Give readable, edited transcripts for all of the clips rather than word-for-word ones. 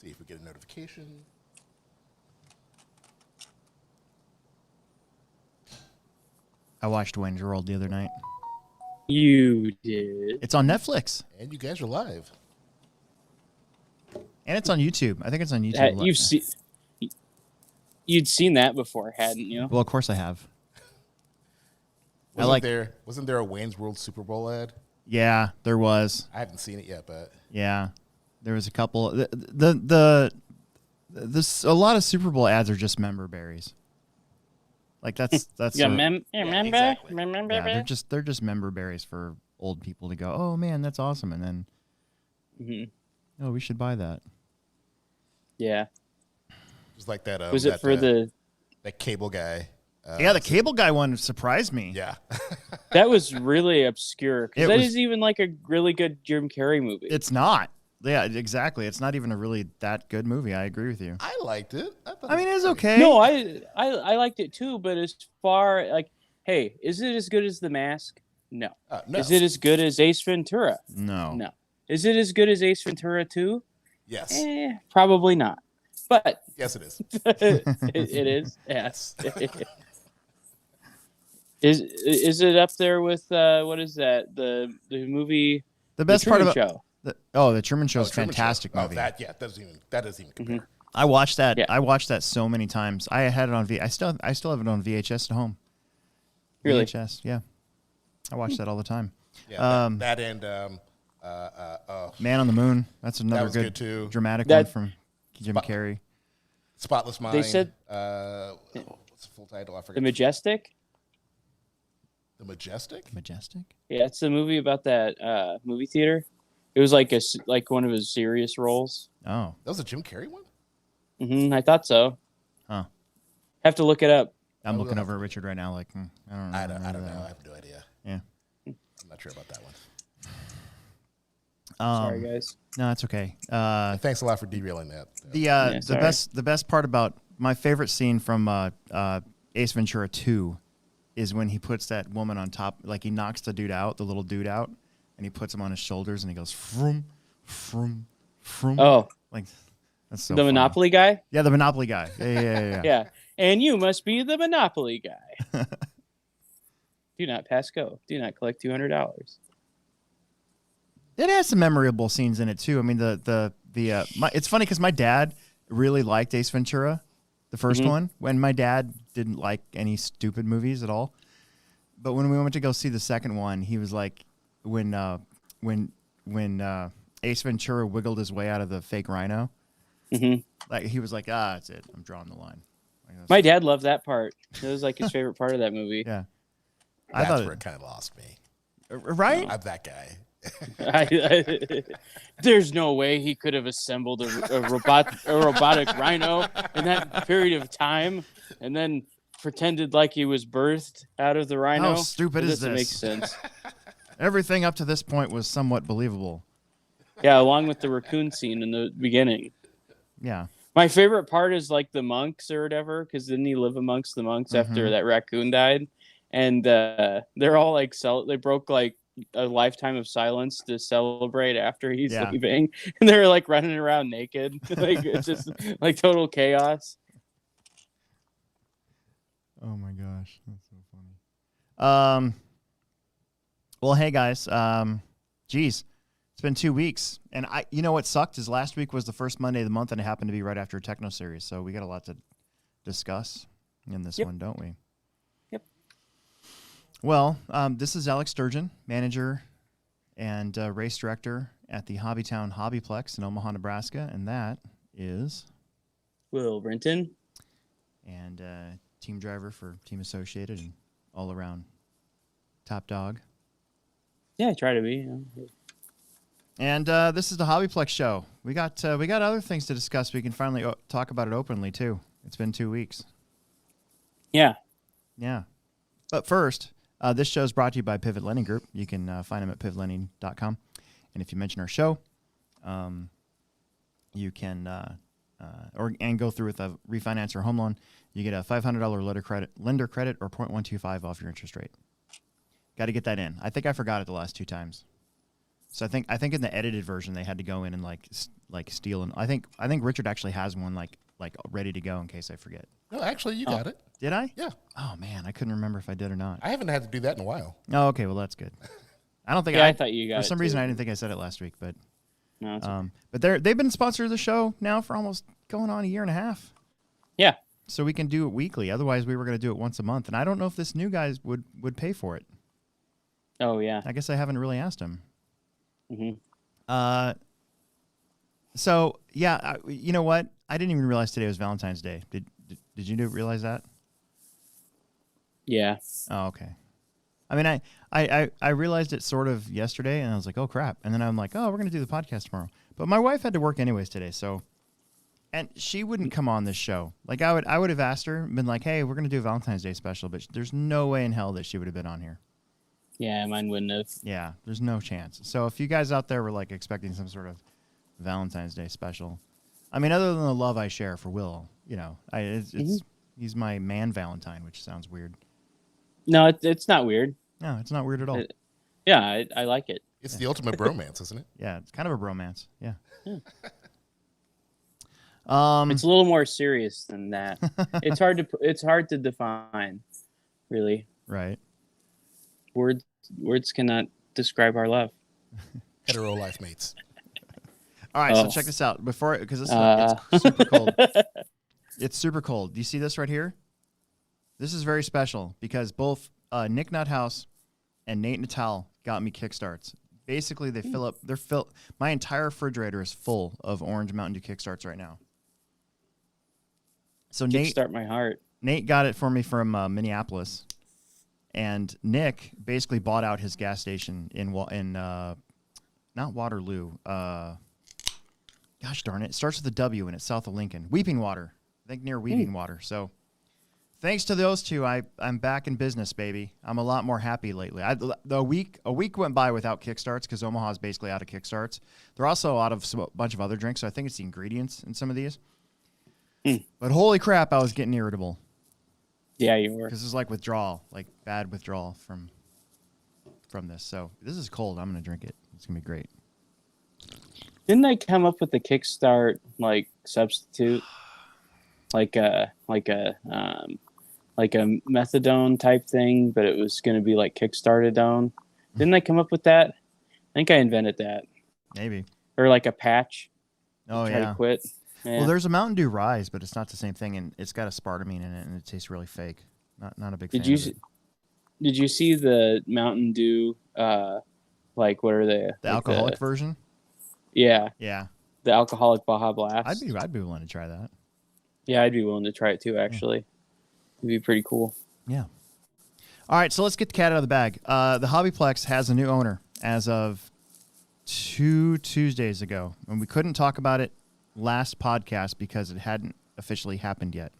see if we get a notification. I watched Wayne's World the other night. You did. It's on Netflix. And you guys are live. And it's on YouTube. I think it's on YouTube. You'd seen that before, hadn't you? Well, of course I have. Wasn't there a Wayne's World Super Bowl ad? Yeah, there was. I haven't seen it yet, but yeah, there was a couple. A lot of Super Bowl ads are just member berries. Like that's remember. Exactly. Remember. Yeah, they're just member berries for old people to go, oh man, that's awesome, and then oh, we should buy that. Yeah. Just like that. Was it for that cable guy? Yeah, the cable guy one surprised me. Yeah. That was really obscure. Because that was, isn't even like a really good Jim Carrey movie. It's not. Yeah, exactly. It's not even a really that good movie. I agree with you. I liked it. I mean, it's okay. No, I liked it too, but as far like, hey, is it as good as The Mask? No. No. Is it as good as Ace Ventura? No. No. Is it as good as Ace Ventura 2? Yes. Probably not. But yes, it is. it is. Yes. Is it up there with what is that? The movie The best the part about Show. the Truman Show is a fantastic movie. That doesn't even compare. I watched that. Yeah. I watched that so many times. I had it on I still have it on VHS at home. Really? VHS, yeah. I watch that all the time. Yeah, that and Man on the Moon. That's another was good too. Dramatic one from Jim Carrey. Spotless Mind. They said what's the full title? I forget. The Majestic. The Majestic. Majestic. Yeah, it's a movie about that movie theater. It was like one of his serious roles. Oh, that was a Jim Carrey one. I thought so. Huh. Have to look it up. I'm looking over at Richard right now. Like, I don't know. I don't know. I have no idea. Yeah. I'm not sure about that one. Sorry, guys. No, it's okay. Thanks a lot for derailing that. The best part about my favorite scene from Ace Ventura 2 is when he puts that woman on top, like he knocks the little dude out, and he puts him on his shoulders, and he goes froom, froom, froom. Oh, like that's so the funny. Monopoly guy. Yeah, the Monopoly guy. Yeah. Yeah, and you must be the Monopoly guy. Do not pass go. Do not collect $200. It has some memorable scenes in it too. I mean, it's funny because my dad really liked Ace Ventura, the first one. When my dad didn't like any stupid movies at all, but when we went to go see the second one, he was like, when Ace Ventura wiggled his way out of the fake rhino, like he was like, that's it. I'm drawing the line. Like, my dad loved that part. It was like his favorite part of that movie. Yeah, I thought it kind of lost me. Right? I'm that guy. There's no way he could have assembled a robotic rhino in that period of time and then pretended like he was birthed out of the rhino. How stupid is this? Doesn't make sense. Everything up to this point was somewhat believable. Yeah, along with the raccoon scene in the beginning. Yeah. My favorite part is like the monks or whatever, because didn't he live amongst the monks after that raccoon died? And they're all like they broke like a lifetime of silence to celebrate after he's leaving, and they're like running around naked. Like it's just like total chaos. Oh my gosh, that's so funny. Well, hey guys, geez, it's been 2 weeks, and you know what sucked is last week was the first Monday of the month, and it happened to be right after a Techno series, so we got a lot to discuss in this one, don't we? Well, this is Alex Sturgeon, manager and race director at the Hobbytown Hobbyplex in Omaha, Nebraska, and that is Will Brenton, and team driver for Team Associated and all around top dog. Yeah, I try to be. And this is the Hobbyplex show. We got other things to discuss. We can finally talk about it openly too. It's been 2 weeks. Yeah. But first. This show is brought to you by Pivot Lending Group. You can find them at pivotlending.com. And if you mention our show, you can and go through with a refinance or home loan, you get a $500 lender credit or 0.125 off your interest rate. Got to get that in. I think I forgot it the last 2 times. So I think in the edited version they had to go in and like steal, and I think Richard actually has one like ready to go in case I forget. No, actually, you got it. Did I? Yeah. Oh man, I couldn't remember if I did or not. I haven't had to do that in a while. Oh, okay, well that's good. I don't think Yeah, I thought you got it. For some reason, I didn't think I said it last week, but No, it's okay. but they've been sponsors of the show now for almost going on a year and a half. Yeah. So we can do it weekly. Otherwise, we were going to do it once a month, and I don't know if this new guy would pay for it. Oh yeah. I guess I haven't really asked him. Mm-hmm. So yeah, you know what? I didn't even realize today was Valentine's Day. Did you realize that? Yeah. Oh, okay. I mean, I realized it sort of yesterday, and I was like, oh crap. And then I'm like, oh, we're gonna do the podcast tomorrow. But my wife had to work anyways today, so, and she wouldn't come on this show. Like I would have asked her, been like, hey, we're gonna do a Valentine's Day special, but there's no way in hell that she would have been on here. Yeah, mine wouldn't have. Yeah, there's no chance. So if you guys out there were like expecting some sort of Valentine's Day special, I mean, other than the love I share for Will, you know, he's my man Valentine, which sounds weird. No, it's not weird. No, it's not weird at all. Yeah, I like it. It's the ultimate bromance, isn't it? Yeah, it's kind of a bromance. Yeah. It's a little more serious than that. It's hard to define, really. Right. Words cannot describe our love. Hetero life mates. All right, so check this out because it's super cold. It's super cold. Do you see this right here? This is very special because both Nick Nuthouse and Nate Natal got me Kickstarts. Basically, they fill up. My entire refrigerator is full of Orange Mountain Dew Kickstarts right now. So Kickstart my heart. Nate got it for me from Minneapolis, and Nick basically bought out his gas station in not Waterloo. Gosh darn it! It starts with a W and it's south of Lincoln. Weeping Water, I think near Weeping Water. So, thanks to those two, I'm back in business, baby. I'm a lot more happy lately. A week went by without Kickstarts because Omaha's basically out of Kickstarts. They're also out of a bunch of other drinks, so I think it's the ingredients in some of these. But holy crap, I was getting irritable. Yeah, you were. Because it's like withdrawal, like bad withdrawal from this. So this is cold. I'm gonna drink it. It's gonna be great. Didn't they come up with the Kickstart like substitute, like a methadone type thing, but it was going to be like Kickstartadone? Didn't they come up with that? I think I invented that. Maybe. Or like a patch. Oh try yeah. to quit. Yeah. Well, there's a Mountain Dew Rise, but it's not the same thing, and it's got aspartame in it, and it tastes really fake. Not a big fan. Did you see the Mountain Dew? Like what are they? The alcoholic version. Yeah. Yeah. The alcoholic Baja Blast. I'd be willing to try that. Yeah, I'd be willing to try it too. Actually, it'd be pretty cool. Yeah. All right, so let's get the cat out of the bag. The Hobbyplex has a new owner as of 2 Tuesdays ago, and we couldn't talk about it last podcast because it hadn't officially happened yet,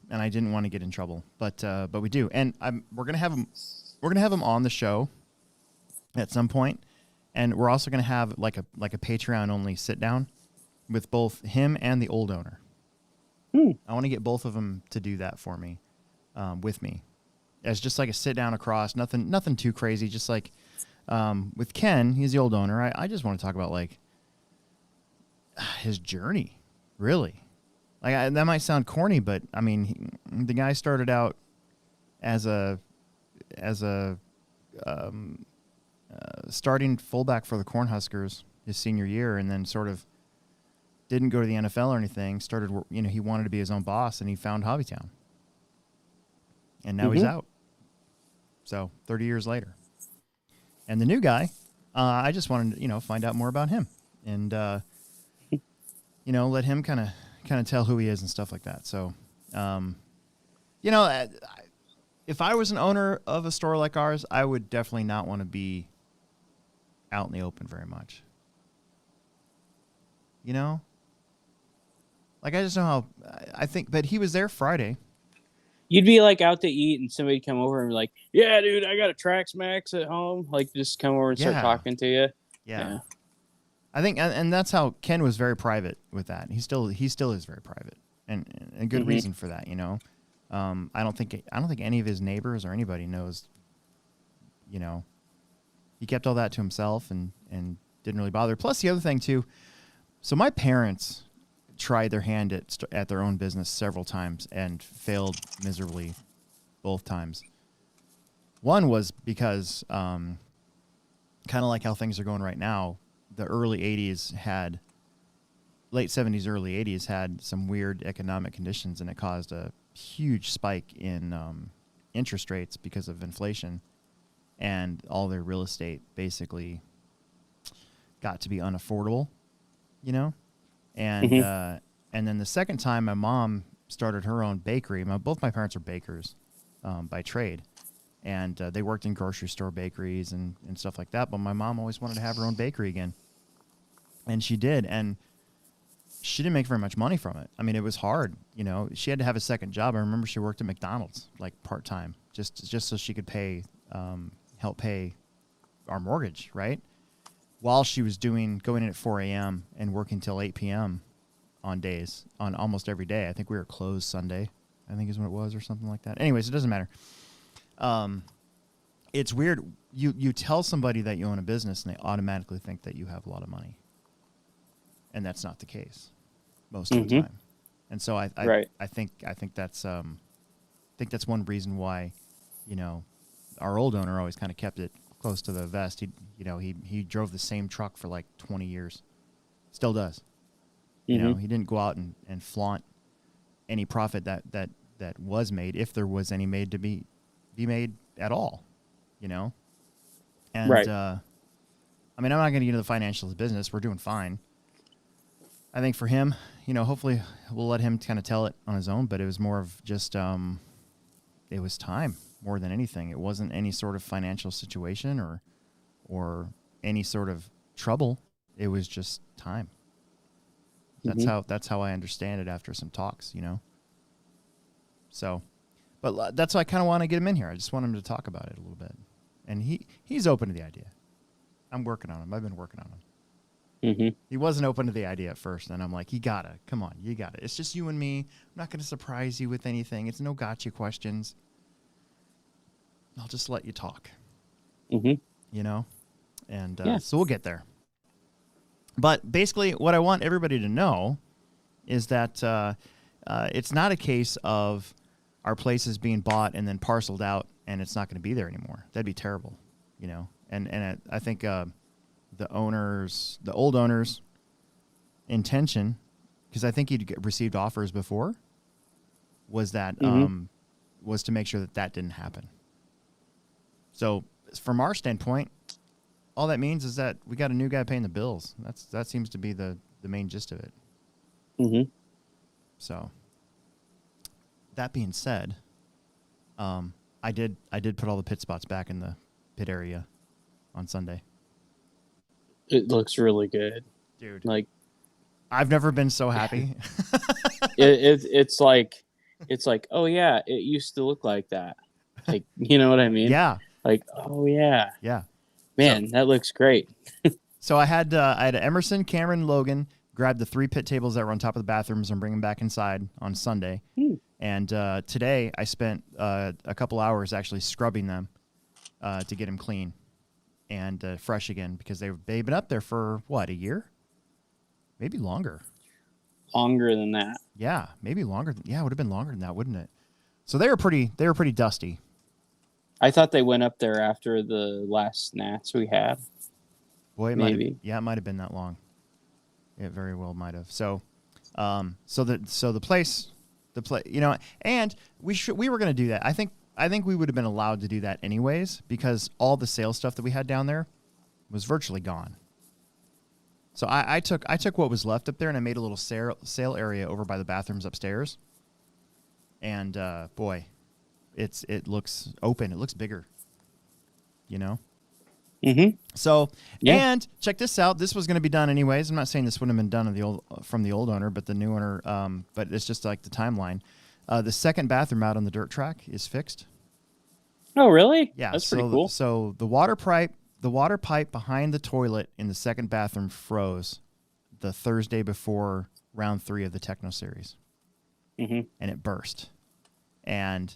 and I didn't want to get in trouble, but we do, and we're gonna have him on the show at some point, and we're also gonna have like a Patreon only sit down with both him and the old owner. I want to get both of them to do that for me, with me, as just like a sit down across, nothing too crazy, just like with Ken, he's the old owner. I just want to talk about like his journey, really. Like that might sound corny, but I mean, the guy started out as a starting fullback for the Cornhuskers his senior year, and then sort of didn't go to the NFL or anything. Started, he wanted to be his own boss, and he found Hobbytown, and now he's out. So 30 years later, and the new guy, I just wanted to find out more about him, and let him kind of tell who he is and stuff like that. So, if I was an owner of a store like ours, I would definitely not want to be out in the open very much. Like I just know how I think, but he was there Friday. You'd be like out to eat and somebody come over and be like, yeah, dude, I got a Trax Max at home. Like just come over and start talking to you. Yeah. I think, and that's how Ken was very private with that. He still is very private, and a good reason for that. I don't think any of his neighbors or anybody knows, he kept all that to himself and didn't really bother. Plus, the other thing too. So my parents tried their hand at their own business several times and failed miserably both times. One was because, kind of like how things are going right now, the late 70s, early 80s had some weird economic conditions, and it caused a huge spike in interest rates because of inflation, and all their real estate basically got to be unaffordable, and and then the second time my mom started her own bakery. Both my parents are bakers by trade, and they worked in grocery store bakeries and stuff like that, but my mom always wanted to have her own bakery again, and she did, and she didn't make very much money from it. I mean, it was hard, she had to have a second job. I remember she worked at McDonald's like part-time just so she could help pay our mortgage, right? While she was going in at 4 a.m. and working till 8 p.m. on almost every day. I think we were closed Sunday, I think is when it was, or something like that. Anyways, it doesn't matter. It's weird. You tell somebody that you own a business and they automatically think that you have a lot of money. And that's not the case most of the time. And so I think that's one reason why, our old owner always kind of kept it close to the vest. He drove the same truck for like 20 years. Still does. He didn't go out and flaunt any profit that was made, if there was any made to be made at all, And right. I'm not going to get into the financials of the business. We're doing fine. I think for him, hopefully we'll let him kind of tell it on his own, but it was more of just it was time more than anything. It wasn't any sort of financial situation or any sort of trouble. It was just time. That's how I understand it after some talks, So, but that's why I kind of want to get him in here. I just want him to talk about it a little bit, and he's open to the idea. I'm working on him. I've been working on him. He wasn't open to the idea at first, and I'm like, you gotta It's just you and me. I'm not going to surprise you with anything. It's no gotcha questions. I'll just let you talk. And so we'll get there. But basically, what I want everybody to know is that it's not a case of our place is being bought and then parceled out and it's not going to be there anymore. That'd be terrible, And I think the old owner's intention, because I think he'd received offers before, was that was to make sure that didn't happen. So from our standpoint, all that means is that we got a new guy paying the bills. That seems to be the main gist of it. So that being said, I did put all the pit spots back in the pit area on Sunday. It looks really good, dude. Like, I've never been so happy. it's like, oh yeah, it used to look like that. Like, you know what I mean? Yeah. Like, oh yeah. Yeah. Man, that looks great. So I had Emerson, Cameron, Logan grab the 3 pit tables that were on top of the bathrooms and bring them back inside on Sunday. And today I spent a couple hours actually scrubbing them to get them clean and fresh again, because they've been up there for what, a year? Maybe longer. Longer than that. Yeah, maybe longer. Yeah, it would have been longer than that, wouldn't it? So they were pretty dusty. I thought they went up there after the last snacks we had. Boy, it maybe. It might have been that long. It very well might have. So, the place, and we were going to do that. I think we would have been allowed to do that anyways, because all the sales stuff that we had down there was virtually gone. So I took what was left up there and I made a little sale area over by the bathrooms upstairs. And boy, it looks open. It looks bigger. So, yeah. And check this out. This was going to be done anyways. I'm not saying this wouldn't have been done from the old owner, but the new owner. But it's just like the timeline. The second bathroom out on the dirt track is fixed. Oh, really? Yeah, that's pretty cool. So the water pipe behind the toilet in the second bathroom froze the Thursday before round 3 of the Techno series, and it burst, and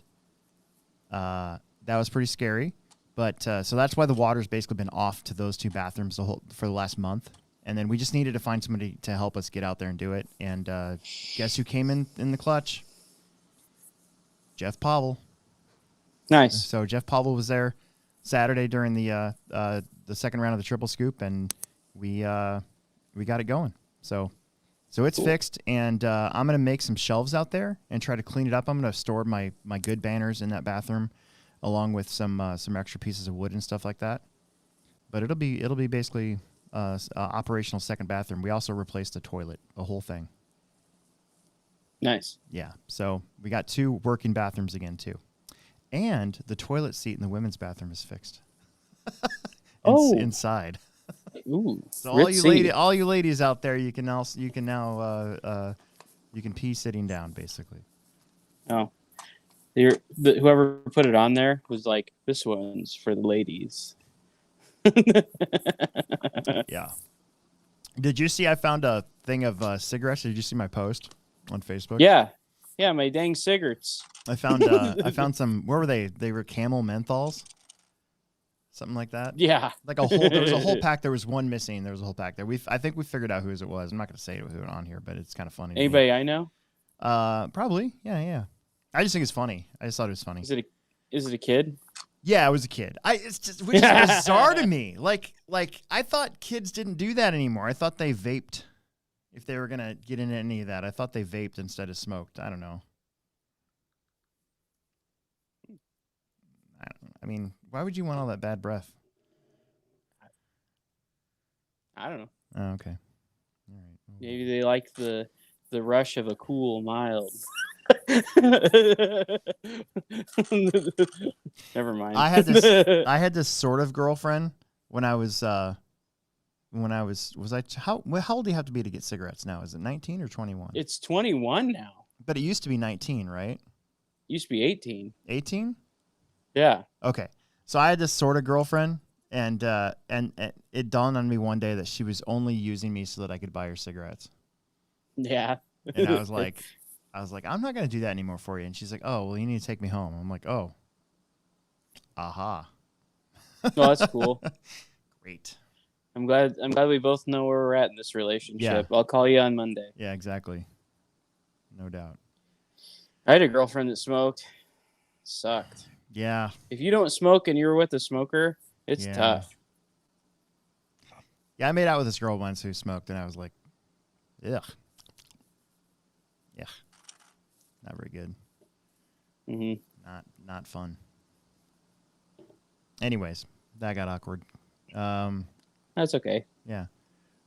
that was pretty scary. But so that's why the water's basically been off to those 2 bathrooms for the last month. And then we just needed to find somebody to help us get out there and do it. And guess who came in the clutch? Jeff Pavel. Nice. So Jeff Pavel was there Saturday during the second round of the triple scoop, and we got it going. So it's Cool. fixed, and I'm gonna make some shelves out there and try to clean it up. I'm gonna store my good banners in that bathroom, along with some extra pieces of wood and stuff like that. But it'll be basically operational second bathroom. We also replaced the toilet, a whole thing. Nice. Yeah, so we got 2 working bathrooms again too, and the toilet seat in the women's bathroom is fixed. Inside. Ooh. So ritzy. all you ladies out there, you can now pee sitting down, basically. Oh. Whoever put it on there was like, this one's for the ladies. Yeah. Did you see I found a thing of cigarettes? Did you see my post on Facebook? Yeah. Yeah, my dang cigarettes. I found some. Where were they? They were Camel menthols, something like that. Yeah. Like there was a whole pack. There was one missing. There was a whole pack there. I think we figured out whose it was. I'm not going to say who on here, but it's kind of funny. Anybody I know? Probably. Yeah. I just think it's funny. I just thought it was funny. Is it a kid? Yeah, it was a kid. It's just which is bizarre to me. Like I thought kids didn't do that anymore. I thought they vaped. If they were gonna get into any of that, I thought they vaped instead of smoked. I don't know. I mean, why would you want all that bad breath? I don't know. Oh, okay. All right. Maybe they like the rush of a cool mild. Never mind. I had this sort of girlfriend when I was how old do you have to be to get cigarettes now? Is it 19 or 21? It's 21 now. But it used to be 19, right? Used to be 18. 18? Yeah. Okay. So I had this sort of girlfriend, and it dawned on me one day that she was only using me so that I could buy her cigarettes. Yeah. And I was like, I'm not going to do that anymore for you. And she's like, oh, well, you need to take me home. I'm like, oh, aha. Well, that's cool. Great. I'm glad we both know where we're at in this relationship. Yeah. I'll call you on Monday. Yeah, exactly. No doubt. I had a girlfriend that smoked. Sucked. Yeah. If you don't smoke and you're with a smoker, it's Yeah. tough. Yeah, I made out with this girl once who smoked, and I was like, ugh. Yeah. Not very good. Mm-hmm. Not fun. Anyways, that got awkward. That's okay. Yeah.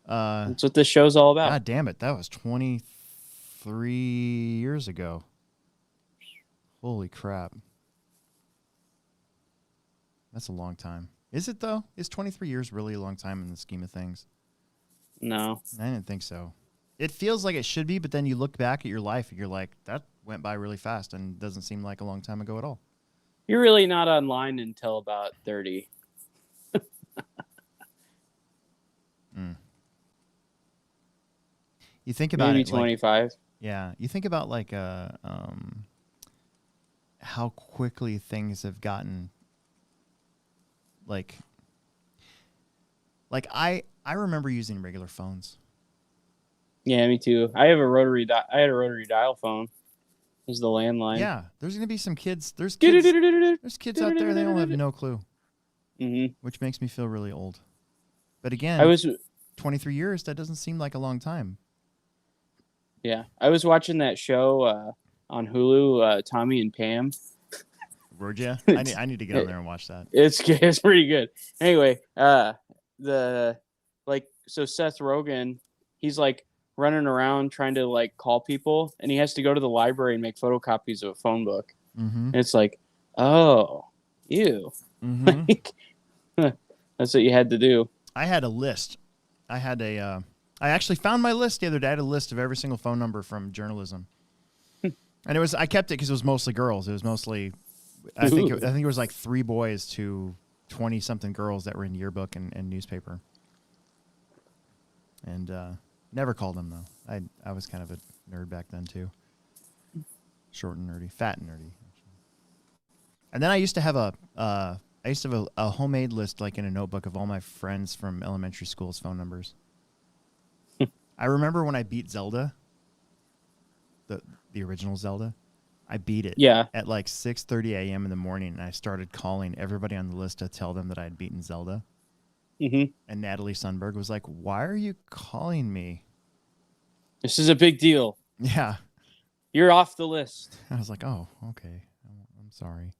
That's what this show's all about. God damn it. That was 23 years ago. Holy crap. That's a long time. Is it, though? Is 23 years really a long time in the scheme of things? No. I didn't think so. It feels like it should be, but then you look back at your life and you're like, that went by really fast and doesn't seem like a long time ago at all. You're really not online until about 30. You think about maybe it, 25. Like, yeah, you think about like how quickly things have gotten. Like I remember using regular phones. Yeah, me too. I had a rotary dial phone. It was the landline. Yeah, there's gonna be some kids. There's kids out there. They don't have no clue. Mm-hmm. Which makes me feel really old. But again, 23 years. That doesn't seem like a long time. Yeah, I was watching that show on Hulu, Tommy and Pam. Were ya? I need to get on there and watch that. It's pretty good. Anyway, so Seth Rogen, he's like running around trying to like call people, and he has to go to the library and make photocopies of a phone book. Mm-hmm. And it's like, oh, ew. Mm-hmm. That's what you had to do. I had a list. I actually found my list the other day. I had a list of every single phone number from journalism, and I kept it because it was mostly girls. It was mostly, I think it was like 3 boys to 20 something girls that were in yearbook and newspaper. And never called them though. I was kind of a nerd back then too. Short and nerdy, fat and nerdy. And then I used to have I used to have a homemade list, like in a notebook, of all my friends from elementary school's phone numbers. I remember when I beat Zelda, the original Zelda. I beat it at like 6:30 a.m. in the morning, and I started calling everybody on the list to tell them that I had beaten Zelda. Mm-hmm. And Natalie Sundberg was like, "Why are you calling me? This is a big deal. Yeah, You're off the list." I was like, "Oh, okay. I'm sorry."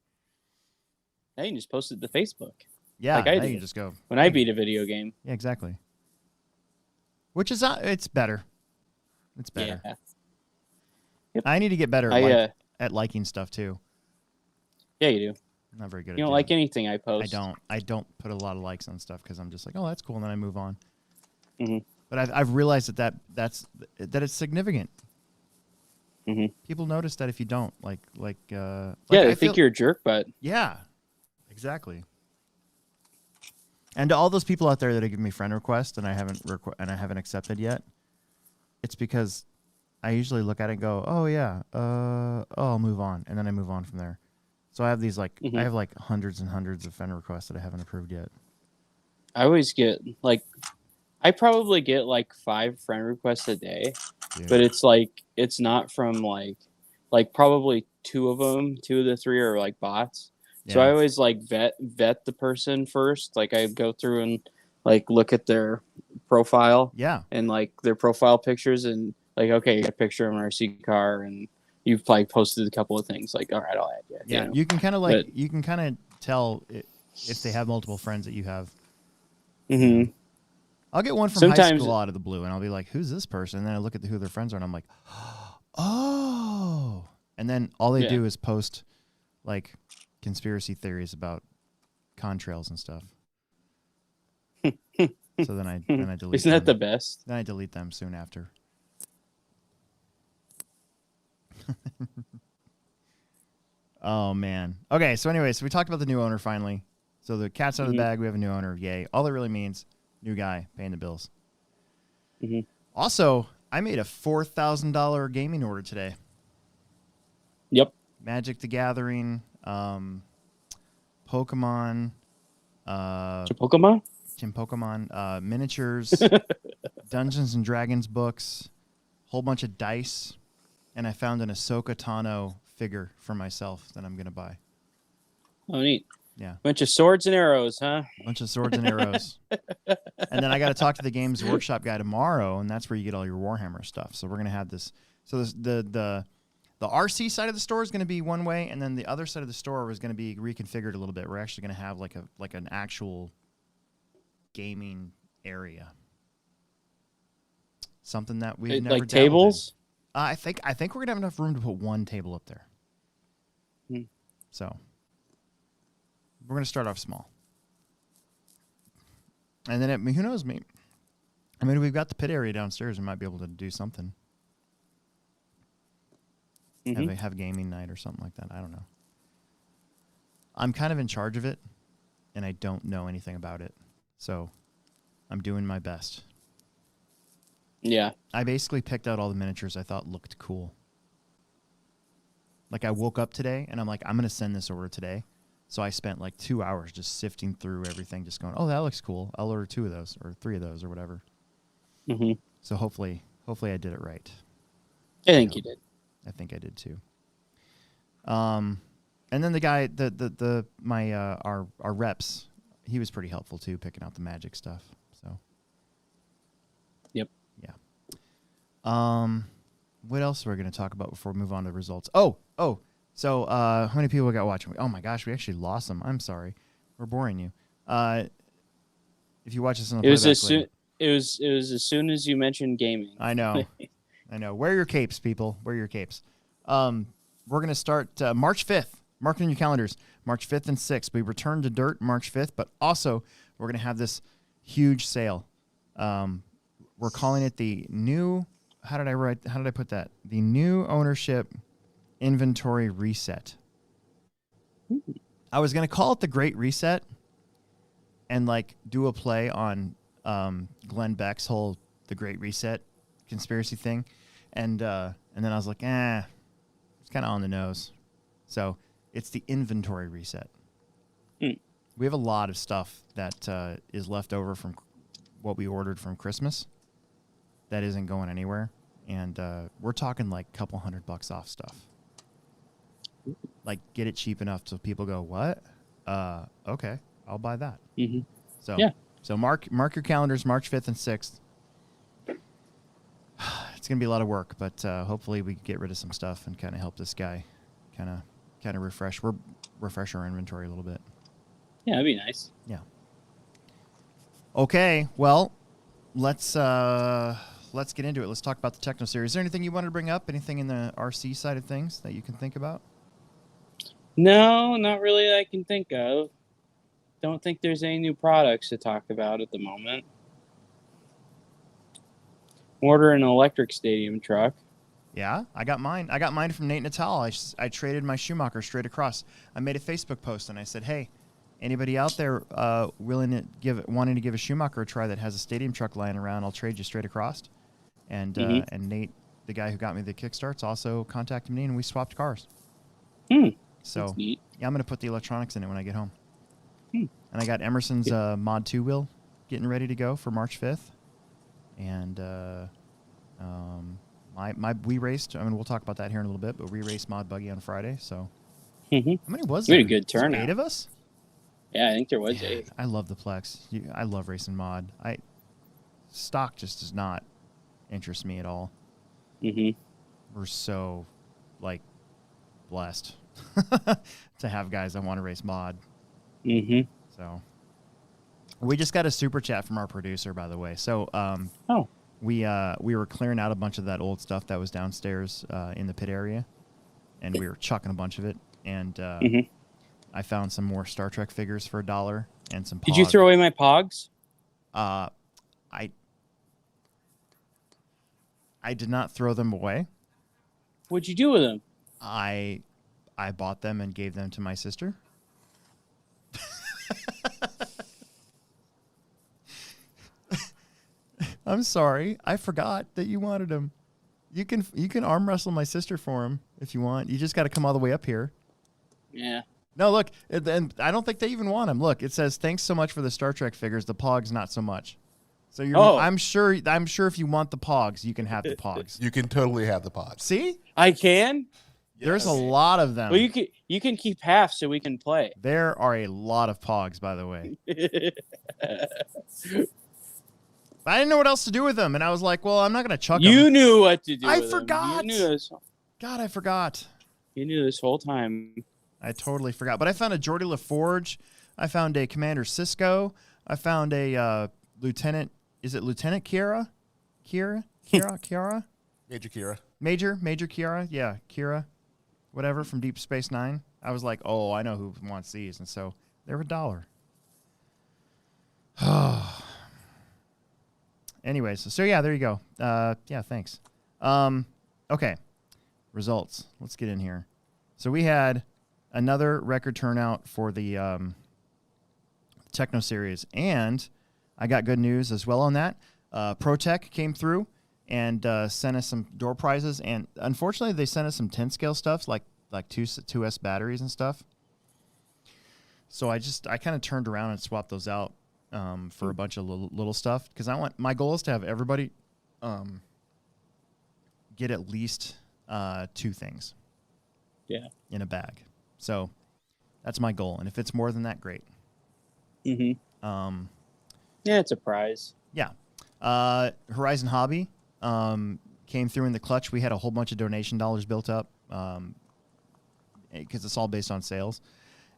Now you can just post it to Facebook. Yeah, like I now do you just go when I beat a video game. Yeah, exactly. Which is it's better. It's better. Yeah. Yep. I need to get better at liking stuff too. Yeah, you do. I'm not very good at it. You don't like anything I post. I don't put a lot of likes on stuff because I'm just like, oh, that's cool, and then I move on. Mm-hmm. But I've realized that it's significant. Mm-hmm. People notice that if you don't like. Yeah, they think you're a jerk, but yeah, exactly. And to all those people out there that have given me friend requests and I haven't accepted yet, it's because I usually look at it and go, oh yeah, I'll move on, and then I move on from there. So I have these I have like hundreds and hundreds of friend requests that I haven't approved yet. I always get I probably get like 5 friend requests a day, but it's not from like probably 2 of the 3 are like bots. Yeah. So I always like vet the person first. Like I go through and like look at their profile, and like their profile pictures, and like, okay, you got a picture of an RC car, and you've like posted a couple of things. Like, all right, I'll add you. Yeah, you know? You can kind of tell if they have multiple friends that you have. Mm-hmm. I'll get one from high school out of the blue, and I'll be like, "Who's this person?" And then I look at who their friends are, and I'm like, "Oh!" And then all they do is post like conspiracy theories about contrails and stuff. So then I delete. Isn't that the best? Then I delete them soon after. Oh man. Okay, so anyways, we talked about the new owner finally. So the cat's out of the bag. We have a new owner. Yay! All that really means, new guy paying the bills. Mm-hmm. Also, I made a $4,000 gaming order today. Yep. Magic the Gathering, Pokemon. Pokemon, miniatures, Dungeons and Dragons books, whole bunch of dice, and I found an Ahsoka Tano figure for myself that I'm gonna buy. Oh, neat. Yeah. Bunch of swords and arrows, huh? Bunch of swords and arrows. And then I got to talk to the Games Workshop guy tomorrow, and that's where you get all your Warhammer stuff. So we're gonna have this. So the RC side of the store is going to be one way, and then the other side of the store is going to be reconfigured a little bit. We're actually going to have like an actual gaming area, something that we've never like tables. I think we're gonna have enough room to put one table up there. So we're gonna start off small, and then who knows? I mean, we've got the pit area downstairs. We might be able to do something. Have gaming night or something like that. I don't know. I'm kind of in charge of it, and I don't know anything about it. So I'm doing my best. Yeah. I basically picked out all the miniatures I thought looked cool. Like I woke up today, and I'm like, I'm going to send this order today. So I spent like 2 hours just sifting through everything, just going, oh, that looks cool. I'll order 2 of those or 3 of those or whatever. Mm-hmm. So hopefully I did it right. I think you did. I think I did too. And then the guy, our reps, he was pretty helpful too, picking out the magic stuff. So. Yep. Yeah. What else are we going to talk about before we move on to the results? Oh. So, how many people we got watching? Oh my gosh, we actually lost them. I'm sorry, we're boring you. If you watch this on the playback, it was as soon as you mentioned gaming. I know. I know. Wear your capes, people. Wear your capes. We're going to start March 5th. Mark it in your calendars. March 5th and 6th. We return to Dirt March 5th, but also we're going to have this huge sale. We're calling it the new, how did I put that? The new ownership inventory reset. I was going to call it the Great Reset and like do a play on Glenn Beck's whole The Great Reset conspiracy thing, and then I was like, it's kind of on the nose. So it's the inventory reset. we have a lot of stuff that is left over from what we ordered from Christmas that isn't going anywhere, and we're talking like a couple $100 off stuff. Like, get it cheap enough so people go, what? Okay, I'll buy that. Mm-hmm. So Yeah. So mark your calendars, March 5th and 6th. It's gonna be a lot of work, but hopefully we can get rid of some stuff and kind of help this guy, kind of refresh our inventory a little bit. Yeah, that'd be nice. Yeah. Okay, well, let's get into it. Let's talk about the Techno series. Is there anything you wanted to bring up? Anything in the RC side of things that you can think about? No, not really that I can think of. Don't think there's any new products to talk about at the moment. Order an electric stadium truck. Yeah, I got mine. I got mine from Nate Natal. I traded my Schumacher straight across. I made a Facebook post and I said, hey, anybody out there wanting to give a Schumacher a try that has a stadium truck lying around, I'll trade you straight across. And and Nate, the guy who got me the kickstarts, also contacted me and we swapped cars. So That's neat. yeah, I'm gonna put the electronics in it when I get home. Hmm. And I got Emerson's Mod 2 wheel getting ready to go for March 5th. And we raced. I mean, we'll talk about that here in a little bit. But we raced Mod Buggy on Friday. So how many was We there? had a good turnout. 8 of us. Yeah, I think there was Yeah, 8. I love the Plex. I love racing Mod. Stock just does not interest me at all. Mm-hmm. We're so blessed to have guys that want to race Mod. Mm-hmm. So we just got a super chat from our producer, by the way. So we were clearing out a bunch of that old stuff that was downstairs in the pit area, and we were chucking a bunch of it. And I found some more Star Trek figures for $1 and some. Did you throw away my Pogs? I did not throw them away. What'd you do with them? I bought them and gave them to my sister. I'm sorry. I forgot that you wanted them. You can arm wrestle my sister for him if you want. You just got to come all the way up here. Yeah. No, look, and I don't think they even want them. Look, it says thanks so much for the Star Trek figures. The Pogs not so much. So I'm sure if you want the Pogs, you can have the Pogs. You can totally have the pods. See? I can? There's a lot of them. Well, you can keep half so we can play. There are a lot of Pogs, by the way. I didn't know what else to do with them, and I was like, well, I'm not going to chuck them. You knew what to do I with forgot. them. You knew this. God, I forgot. You knew this whole time. I totally forgot. But I found a Geordie LaForge. I found a Commander Cisco. I found a Lieutenant. Is it Lieutenant Kiara? Kiara? Major Kira. Major Kiara? Yeah, Kira. Whatever, from Deep Space Nine. I was like, oh, I know who wants these. And so they're $1. Anyways, so yeah, there you go. Yeah, thanks. Okay, results. Let's get in here. So we had another record turnout for the Techno series, and I got good news as well on that. ProTech came through and sent us some door prizes, and unfortunately, they sent us some 10 scale stuff like 2S batteries and stuff. So I kind of turned around and swapped those out for a bunch of little stuff, because my goal is to have everybody get at least 2 things. Yeah. In a bag. So that's my goal, and if it's more than that, great. Mm-hmm. Yeah, it's a prize. Yeah. Horizon Hobby came through in the clutch. We had a whole bunch of donation dollars built up because it's all based on sales,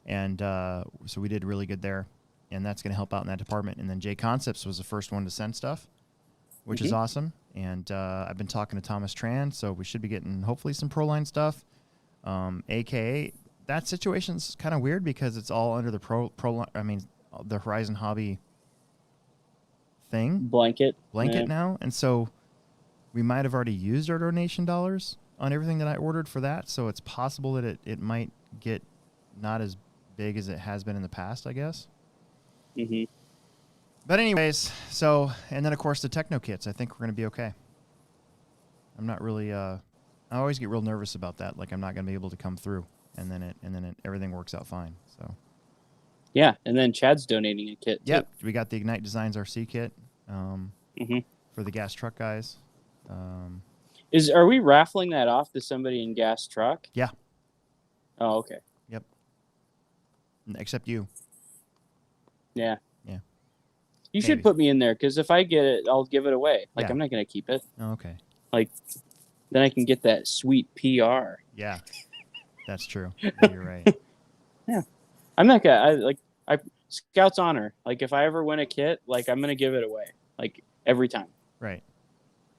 and so we did really good there, and that's going to help out in that department. And then J Concepts was the first one to send stuff, which is awesome. And I've been talking to Thomas Tran, so we should be getting hopefully some Proline stuff. AKA that situation's kind of weird because it's all under the the Horizon Hobby thing blanket now, and so we might have already used our donation dollars on everything that I ordered for that, so it's possible that it might get not as big as it has been in the past, I guess. But anyways, so, and then of course the Techno kits, I think we're going to be okay. I'm not really I always get real nervous about that, like I'm not going to be able to come through, and then everything works out fine. So Yeah, and then Chad's donating a kit. Too. Yep, we got the Ignite Designs RC kit Mm-hmm. for the gas truck guys. Are we raffling that off to somebody in gas truck? Yeah. Oh, okay. Yep. Except you. Yeah. Yeah. You should put me in there because if I get it, I'll give it away. Like, Yeah. I'm not going to keep it. Oh, okay. Like, then I can get that sweet PR. Yeah. That's true. Yeah, you're right. Yeah. I'm not going to, Scout's honor. Like, if I ever win a kit, like, I'm going to give it away. Like, every time. Right.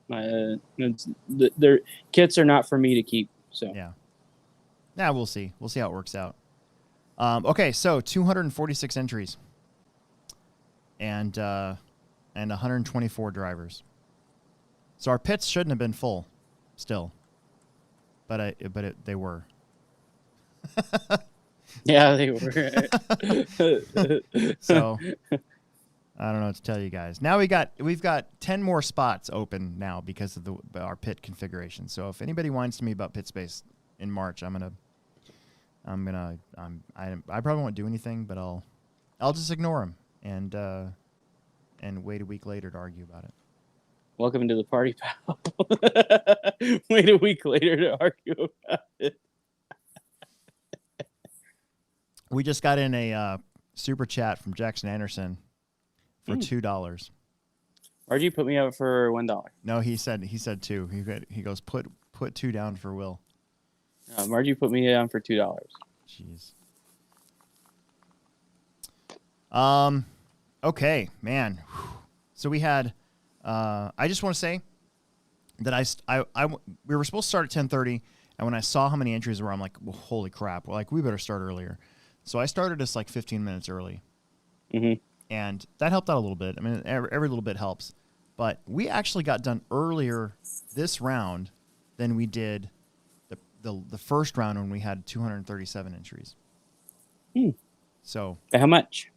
Their kits are not for me to keep. So yeah. Nah, we'll see. We'll see how it works out. Okay, so 246 entries. And 124 drivers. So our pits shouldn't have been full, still, but they were. Yeah, they were. So I don't know what to tell you guys. Now we've got 10 more spots open now because of our pit configuration. So if anybody wants to me about pit space in March, I probably won't do anything, but I'll just ignore them and wait a week later to argue about it. Welcome to the party, pal. Wait a week later to argue about it. We just got in a super chat from Jackson Anderson for $2. Why'd you put me up for $1? No, he said two. He goes put $2 down for Will. Why'd you put me down for $2? Jeez. Okay, man. So we had. I just want to say that we were supposed to start at 10:30, and when I saw how many entries there were, I'm like, well, holy crap! Well, we better start earlier. So I started us 15 minutes early, and that helped out a little bit. I mean, every little bit helps. But we actually got done earlier this round than we did the first round when we had 237 entries. So by how much?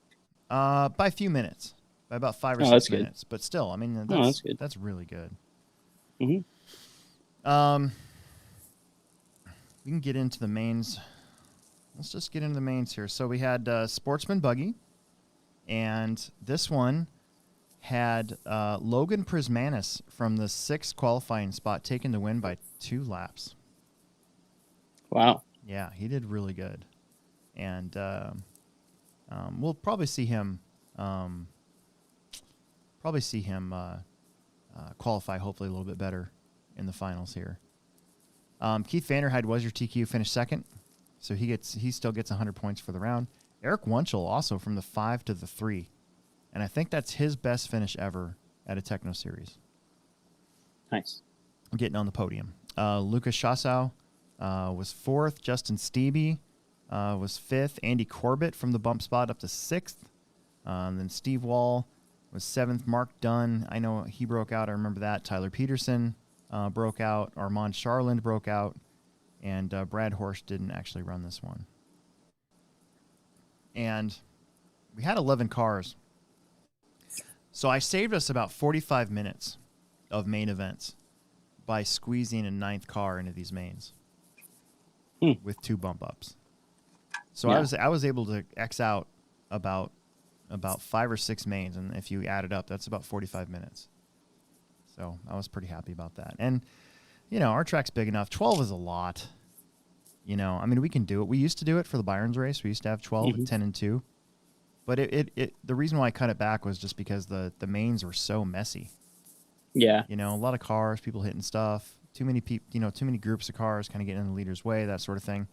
By a few minutes, by about 5 or 6 minutes. But still, I mean, that's good. That's really good. We can get into the mains. Let's just get into the mains here. So we had Sportsman Buggy, and this one had Logan Prismanis from the 6th qualifying spot taking the win by 2 laps. Wow. Yeah, he did really good. And we'll probably see him qualify hopefully a little bit better in the finals here. Keith Vanderheide was your TQ, finished 2nd. So he still gets 100 points for the round. Eric Wunschel also from the 5 to the 3. And I think that's his best finish ever at a Techno series. Nice. Getting on the podium. Lucas Chassau was 4th. Justin Stevie was 5th. Andy Corbett from the bump spot up to 6th. Then Steve Wall was 7th. Mark Dunn, I know he broke out. I remember that. Tyler Peterson broke out. Armand Charland broke out. And Brad Horst didn't actually run this one. And we had 11 cars. So I saved us about 45 minutes of main events by squeezing a 9th car into these mains with 2 bump ups. So yeah. I was able to X out about 5 or 6 mains, and if you add it up, that's about 45 minutes. So I was pretty happy about that. And our track's big enough. 12 is a lot. I mean, we can do it. We used to do it for the Byron's race. We used to have 12 at 10 and 2. But the reason why I cut it back was just because the mains were so messy. Yeah. A lot of cars, people hitting stuff, too many people, too many groups of cars kind of getting in the leader's way, that sort of thing.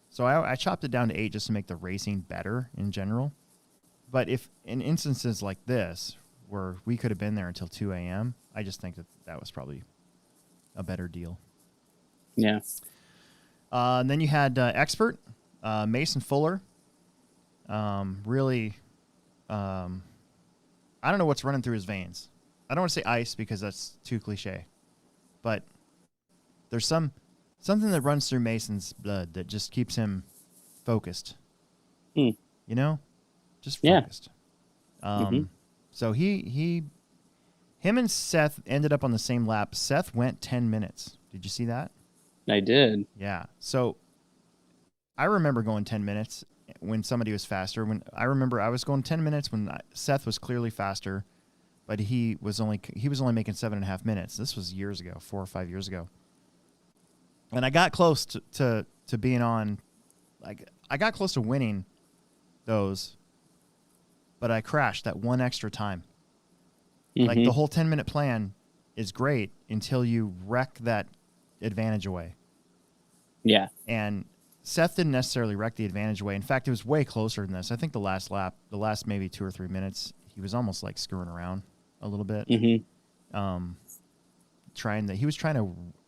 So I chopped it down to 8 just to make the racing better in general. But if in instances like this, where we could have been there until 2 a.m., I just think that was probably a better deal. Yeah. And then you had Expert, Mason Fuller. Really, I don't know what's running through his veins. I don't want to say ice because that's too cliche. But there's something that runs through Mason's blood that just keeps him focused. Just focused. Yeah. So him and Seth ended up on the same lap. Seth went 10 minutes. Did you see that? I did. Yeah. So I remember going 10 minutes, when somebody was faster. When I remember I was going 10 minutes when Seth was clearly faster, but he was only making 7.5 minutes. This was years ago, 4 or 5 years ago. And I got close to being on, like I got close to winning those, but I crashed that one extra time. Like the whole 10-minute plan is great until you wreck that advantage away. Yeah. And Seth didn't necessarily wreck the advantage away. In fact, it was way closer than this. I think the last lap, the last maybe 2 or 3 minutes, he was almost like screwing around a little bit. Mm-hmm. He was trying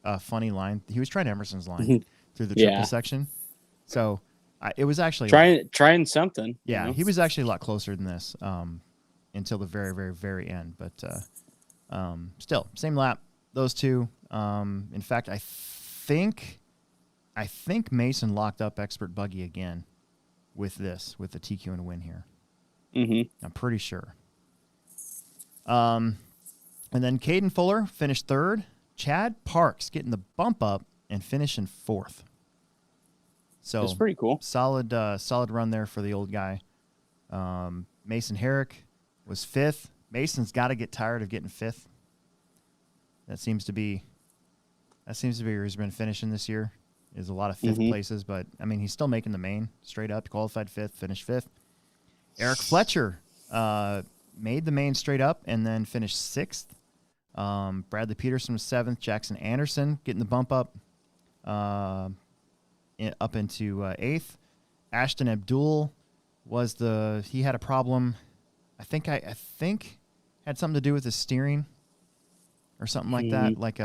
a funny line. He was trying Emerson's line through the triple section. So it was actually trying something. Yeah, you know? he was actually a lot closer than this until the very, very, very end. But still, same lap. Those two. In fact, I think Mason locked up Expert Buggy again with the TQ and a win here. Mm-hmm. I'm pretty sure. And then Caden Fuller finished third. Chad Parks getting the bump up and finishing fourth. So it's pretty cool. Solid run there for the old guy. Mason Herrick was fifth. Mason's got to get tired of getting fifth. That seems to be where he's been finishing this year. Is a lot of fifth places, but I mean he's still making the main straight up. Qualified fifth, finished fifth. Eric Fletcher made the main straight up and then finished sixth. Bradley Peterson was seventh. Jackson Anderson getting the bump up into eighth. Ashton Abdul he had a problem. I think had something to do with his steering or something like that, like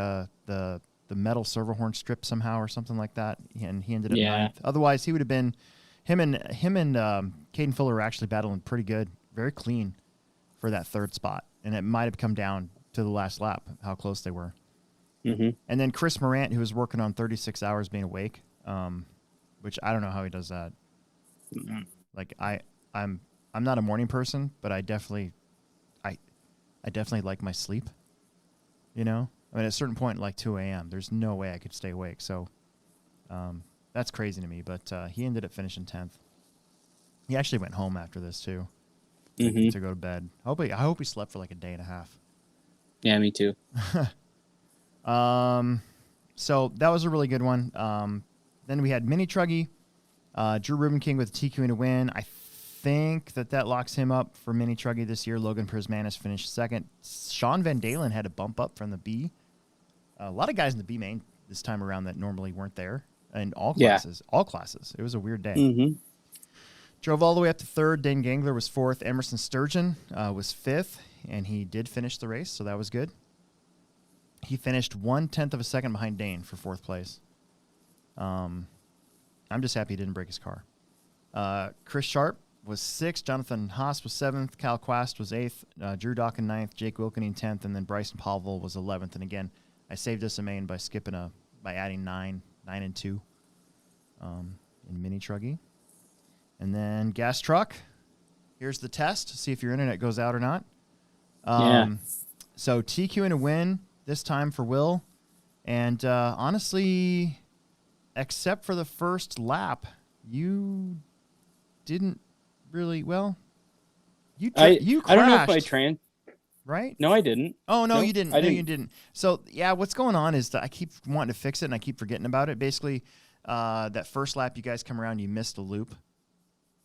the metal servo horn strip somehow or something like that, and he ended up ninth. Otherwise, he would have been him and Caden Fuller were actually battling pretty good, very clean for that third spot, and it might have come down to the last lap how close they were. And then Chris Morant, who was working on 36 hours being awake, which I don't know how he does that. Like I'm not a morning person, but I definitely like my sleep. You know, I mean, at a certain point, like 2 a.m., there's no way I could stay awake. So that's crazy to me. But he ended up finishing 10th. He actually went home after this too to go to bed. I hope he slept for like a day and a half. Yeah, me too. So that was a really good one. Then we had Mini Truggy, Drew Rubin King with a TQ and a win. I think that locks him up for Mini Truggy this year. Logan Prismanis finished second. Sean Van Dalen had a bump up from the B. A lot of guys in the B main this time around that normally weren't there in all classes. All classes. It was a weird day. Drove all the way up to third. Dane Gangler was fourth. Emerson Sturgeon was fifth, and he did finish the race, so that was good. He finished 1/10 of a second behind Dane for fourth place. I'm just happy he didn't break his car. Chris Sharp was sixth. Jonathan Haas was seventh. Cal Quast was eighth. Drew Dawkin ninth. Jake Wilkening 10th, and then Bryson Pavel was 11th. And again, I saved us a main by adding 9 and 2 in Mini Truggy. And then Gas Truck. Here's the test. See if your internet goes out or not. So TQ and a win this time for Will. And honestly, except for the first lap, you didn't really You crashed. I don't know if my train. Right? No, I didn't. Oh, no, Nope, you didn't. I No, didn't. you didn't. So, yeah, what's going on is that I keep wanting to fix it, and I keep forgetting about it. Basically, that first lap, you guys come around, you missed a loop.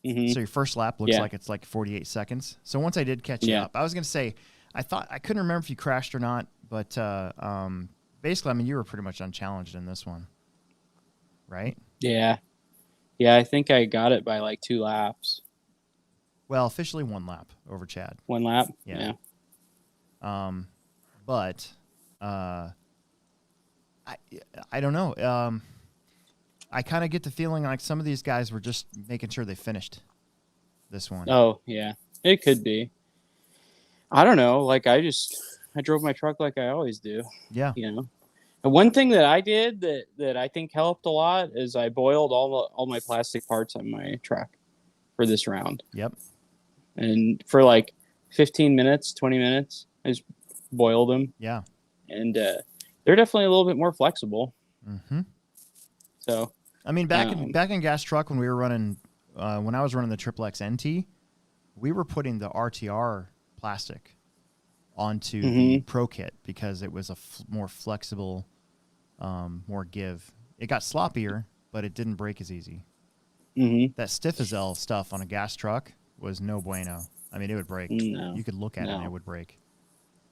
So your first lap looks like it's like 48 seconds. So once I did catch you up, I was going to say, I couldn't remember if you crashed or not, but basically, I mean, you were pretty much unchallenged in this one, right? Yeah. Yeah, I think I got it by like 2 laps. Well, officially 1 lap over Chad. 1 lap? Yeah. But I don't know. I kind of get the feeling like some of these guys were just making sure they finished this one. Oh, yeah. It could be. I don't know. Like, I drove my truck like I always do. Yeah. You know? And one thing that I did that I think helped a lot is I boiled all my plastic parts on my truck for this round. Yep. And for like 15 minutes, 20 minutes, I just boiled them. Yeah. And they're definitely a little bit more flexible. Mm-hmm. So, I mean, back in Gas Truck when we were running when I was running the Triple X NT, we were putting the RTR plastic onto the Pro Kit because it was a more flexible, more give. It got sloppier, but it didn't break as easy. That stiff as L stuff on a gas truck was no bueno. I mean, it would break. No. You could look at it and it would break.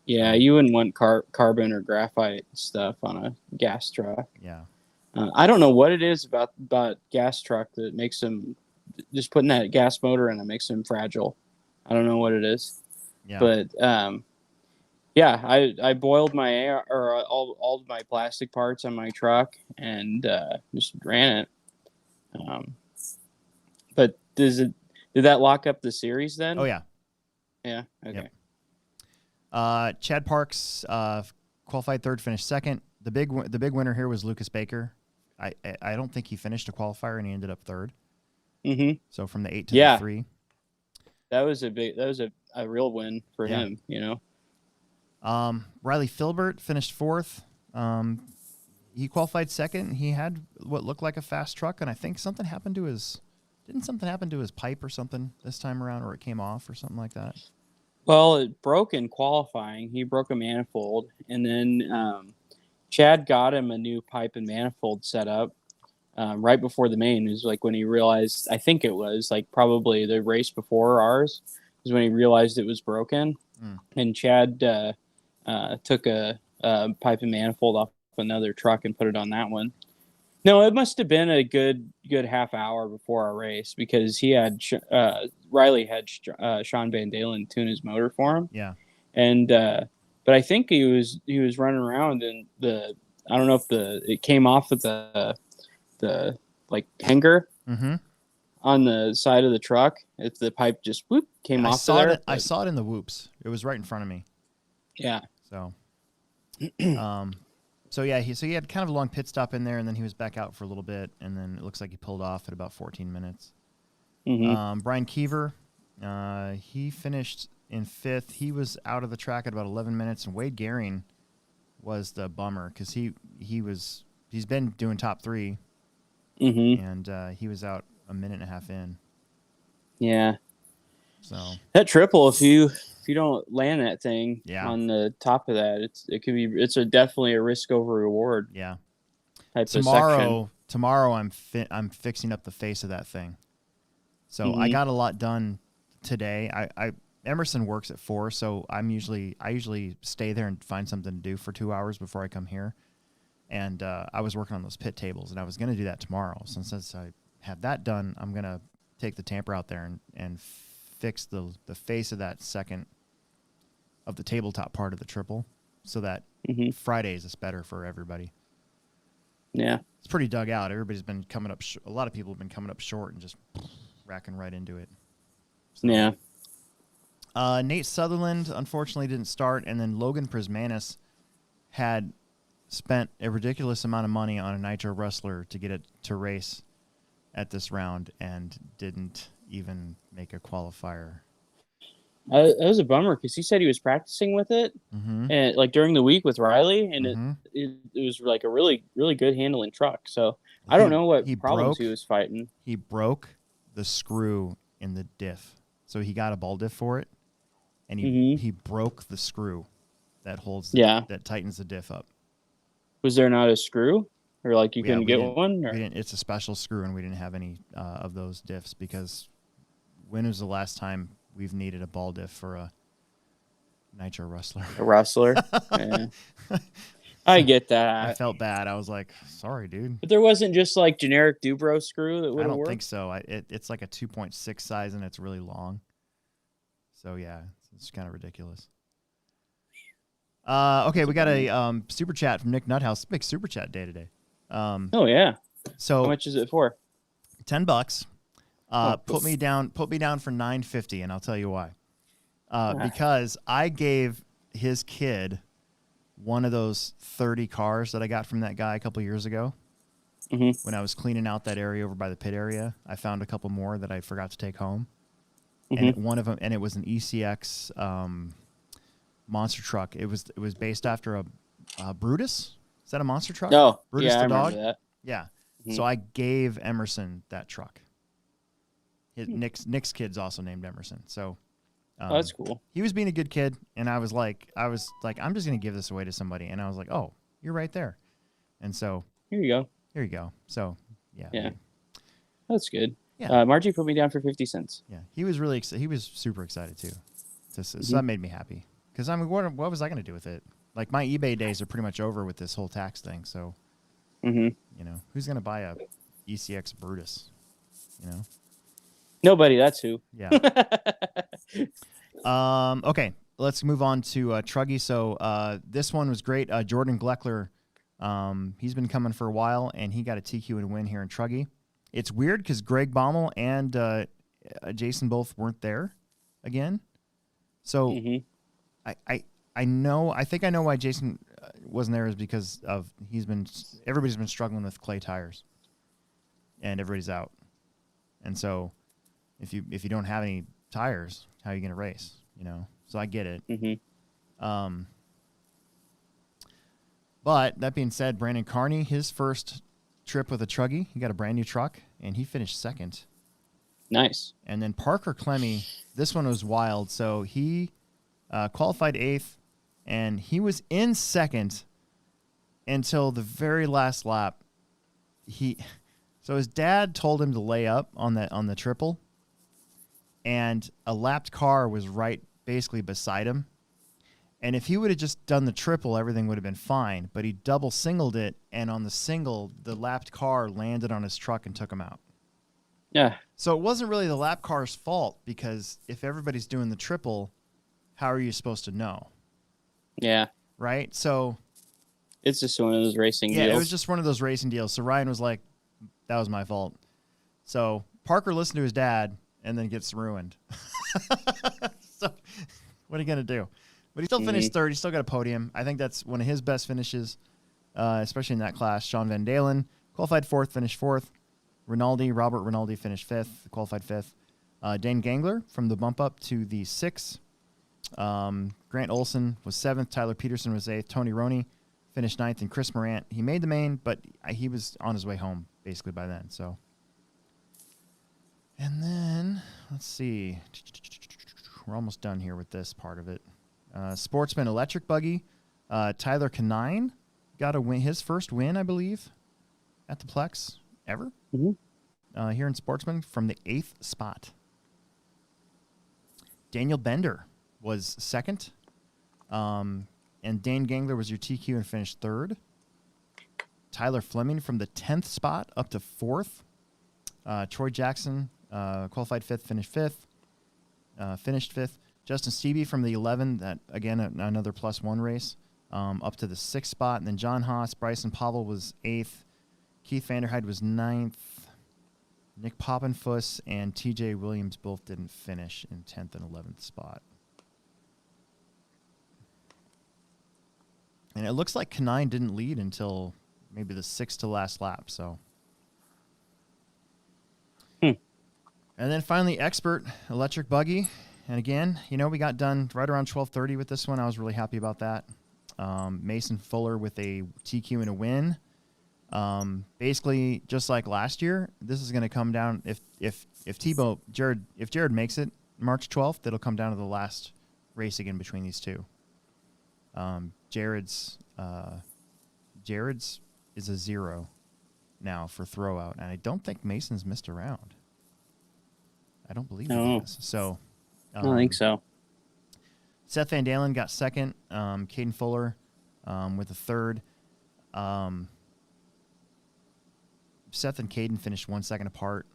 Yeah, you wouldn't want carbon or graphite stuff on a gas truck. Yeah. I don't know what it is about gas truck that makes them, just putting that gas motor in it makes them fragile. I don't know what it is. Yeah. But yeah, I boiled my all of my plastic parts on my truck and just ran it. But did that lock up the series then? Oh yeah. Yeah. Okay. Yep. Chad Parks qualified third, finished second. The big winner here was Lucas Baker. I don't think he finished a qualifier and he ended up third. So from the 8 to the 3. That was a real win for him, you know. Riley Filbert finished fourth. He qualified second. He had what looked like a fast truck, and I think something happened to his pipe or something this time around, or it came off or something like that. Well, it broke in qualifying. He broke a manifold, and then Chad got him a new pipe and manifold set up right before the main. It was like when he realized, I think it was like probably the race before ours, is when he realized it was broken. And Chad took a pipe and manifold off another truck and put it on that one. No, it must have been a good half hour before our race because he had Riley had Sean Van Dalen tune his motor for him. Yeah, and but I think he was running around and I don't know if it came off of the like hanger on the side of the truck. If the pipe just came off there. I saw it in the whoops. It was right in front of me. Yeah. So. So yeah, he had kind of a long pit stop in there, and then he was back out for a little bit, and then it looks like he pulled off at about 14 minutes. Brian Keever, he finished in fifth. He was out of the track at about 11 minutes, and Wade Gehring was the bummer because he's been doing top 3, and he was out a minute and a half in. Yeah. So that triple, if you don't land that thing Yeah. on the top of that, it's definitely a risk over reward. Yeah. Type of section. Tomorrow I'm fixing up the face of that thing. So I got a lot done today. Emerson works at 4, so I usually stay there and find something to do for 2 hours before I come here. And I was working on those pit tables, and I was going to do that tomorrow. So since I have that done, I'm going to take the tamper out there and fix the face of that second of the tabletop part of the triple so that Fridays is better for everybody. Yeah. It's pretty dug out. Everybody's been coming up. A lot of people have been coming up short and just racking right into it. So, yeah. Nate Sutherland unfortunately didn't start, and then Logan Prismanis had spent a ridiculous amount of money on a Nitro Rustler to get it to race at this round and didn't even make a qualifier. That was a bummer because he said he was practicing with it and like during the week with Riley, and it was like a really, really good handling truck. So I don't know what problems he was fighting. He broke the screw in the diff. So he got a ball diff for it, and he broke the screw that holds that tightens the diff up. Was there not a screw? Or like you couldn't get one? Or? It's a special screw, and we didn't have any of those diffs because when was the last time we've needed a ball diff for a Nitro Rustler? A Rustler? Yeah. I get that. I felt bad. I was like, sorry, dude. But there wasn't just like generic Dubro screw that would have worked? I don't think so. It's like a 2.6 size, and it's really long. So, yeah, it's kind of ridiculous. Okay, we got a super chat from Nick Nuthouse. Big super chat day today. Oh yeah. So how much is it for? $10. Put me down for $9.50, and I'll tell you why. Because I gave his kid one of those 30 cars that I got from that guy a couple years ago. When I was cleaning out that area over by the pit area, I found a couple more that I forgot to take home, and one of them, and it was an ECX monster truck. It was based after a Brutus. Is that a monster truck? Oh, Brutus yeah, the I dog? remember that. Yeah. So I gave Emerson that truck. Nick's kid's also named Emerson. So Oh, that's cool. he was being a good kid, and I was like, I'm just gonna give this away to somebody, and I was like, oh, you're right there, and so Here you go. So yeah, Yeah. That's good. Yeah. Margie put me down for 50 cents. yeah, he was really he was super excited too. So Mm-hmm. that made me happy because I mean, what was I gonna do with it? Like my eBay days are pretty much over with this whole tax thing. So Mm-hmm. you know, who's gonna buy a ECX Brutus? You know, Nobody. That's who. yeah. Okay, let's move on to Truggy. So this one was great. Jordan Gleckler, he's been coming for a while, and he got a TQ and a win here in Truggy. It's weird because Greg Baumel and Jason both weren't there again. So Mhm. I think I know why Jason wasn't there is because of everybody's been struggling with clay tires, and everybody's out, and so if you don't have any tires, how are you going to race? You know, so I get it. Mhm. But that being said, Brandon Carney, his first trip with a Truggy, he got a brand new truck, and he finished second. Nice. And then Parker Clemmy, this one was wild. So he qualified 8th, and he was in second until the very last lap. So his dad told him to lay up on the triple, and a lapped car was right basically beside him. And if he would have just done the triple, everything would have been fine. But he double singled it, and on the single, the lapped car landed on his truck and took him out. Yeah. So it wasn't really the lap car's fault, because if everybody's doing the triple, how are you supposed to know? Yeah. Right? So It's just one of those racing yeah, deals. it was just one of those racing deals. So Ryan was like, that was my fault. So Parker listened to his dad and then gets ruined. So what are you going to do? But he still finished third. He still got a podium. I think that's one of his best finishes, especially in that class. Sean Van Dalen qualified 4th, finished 4th. Robert Rinaldi finished 5th, qualified 5th. Dane Gangler from the bump up to the 6th. Grant Olson was 7th. Tyler Peterson was 8th. Tony Roney finished 9th. And Chris Morant, he made the main, but he was on his way home basically by then. So, and then let's see. We're almost done here with this part of it. Sportsman Electric Buggy. Tyler Canine got a win, his first win, I believe, at the Plex ever. Mm-hmm. Here in Sportsman from the 8th spot. Daniel Bender was 2nd. And Dane Gangler was your TQ and finished 3rd. Tyler Fleming from the 10th spot up to 4th. Troy Jackson qualified 5th, finished 5th. Justin Stevie from the 11, that again another +1 race, up to the 6th spot. And then John Haas, Bryson Pavel was 8th. Keith Vanderhyde was 9th. Nick Poppenfuss and TJ Williams both didn't finish in 10th and 11th spot. And it looks like Canine didn't lead until maybe the 6th to last lap. So, And then finally, Expert Electric Buggy. And again, we got done right around 12:30 with this one. I was really happy about that. Mason Fuller with a TQ and a win. Basically, just like last year, this is going to come down if Jared makes it March 12th, it'll come down to the last race again between these two. Jared's is a 0 now for throwout, and I don't think Mason's missed a round. I don't believe he has. So I don't think so. Seth Van Dalen got 2nd. Caden Fuller with a 3rd. Seth and Caden finished 1 second apart.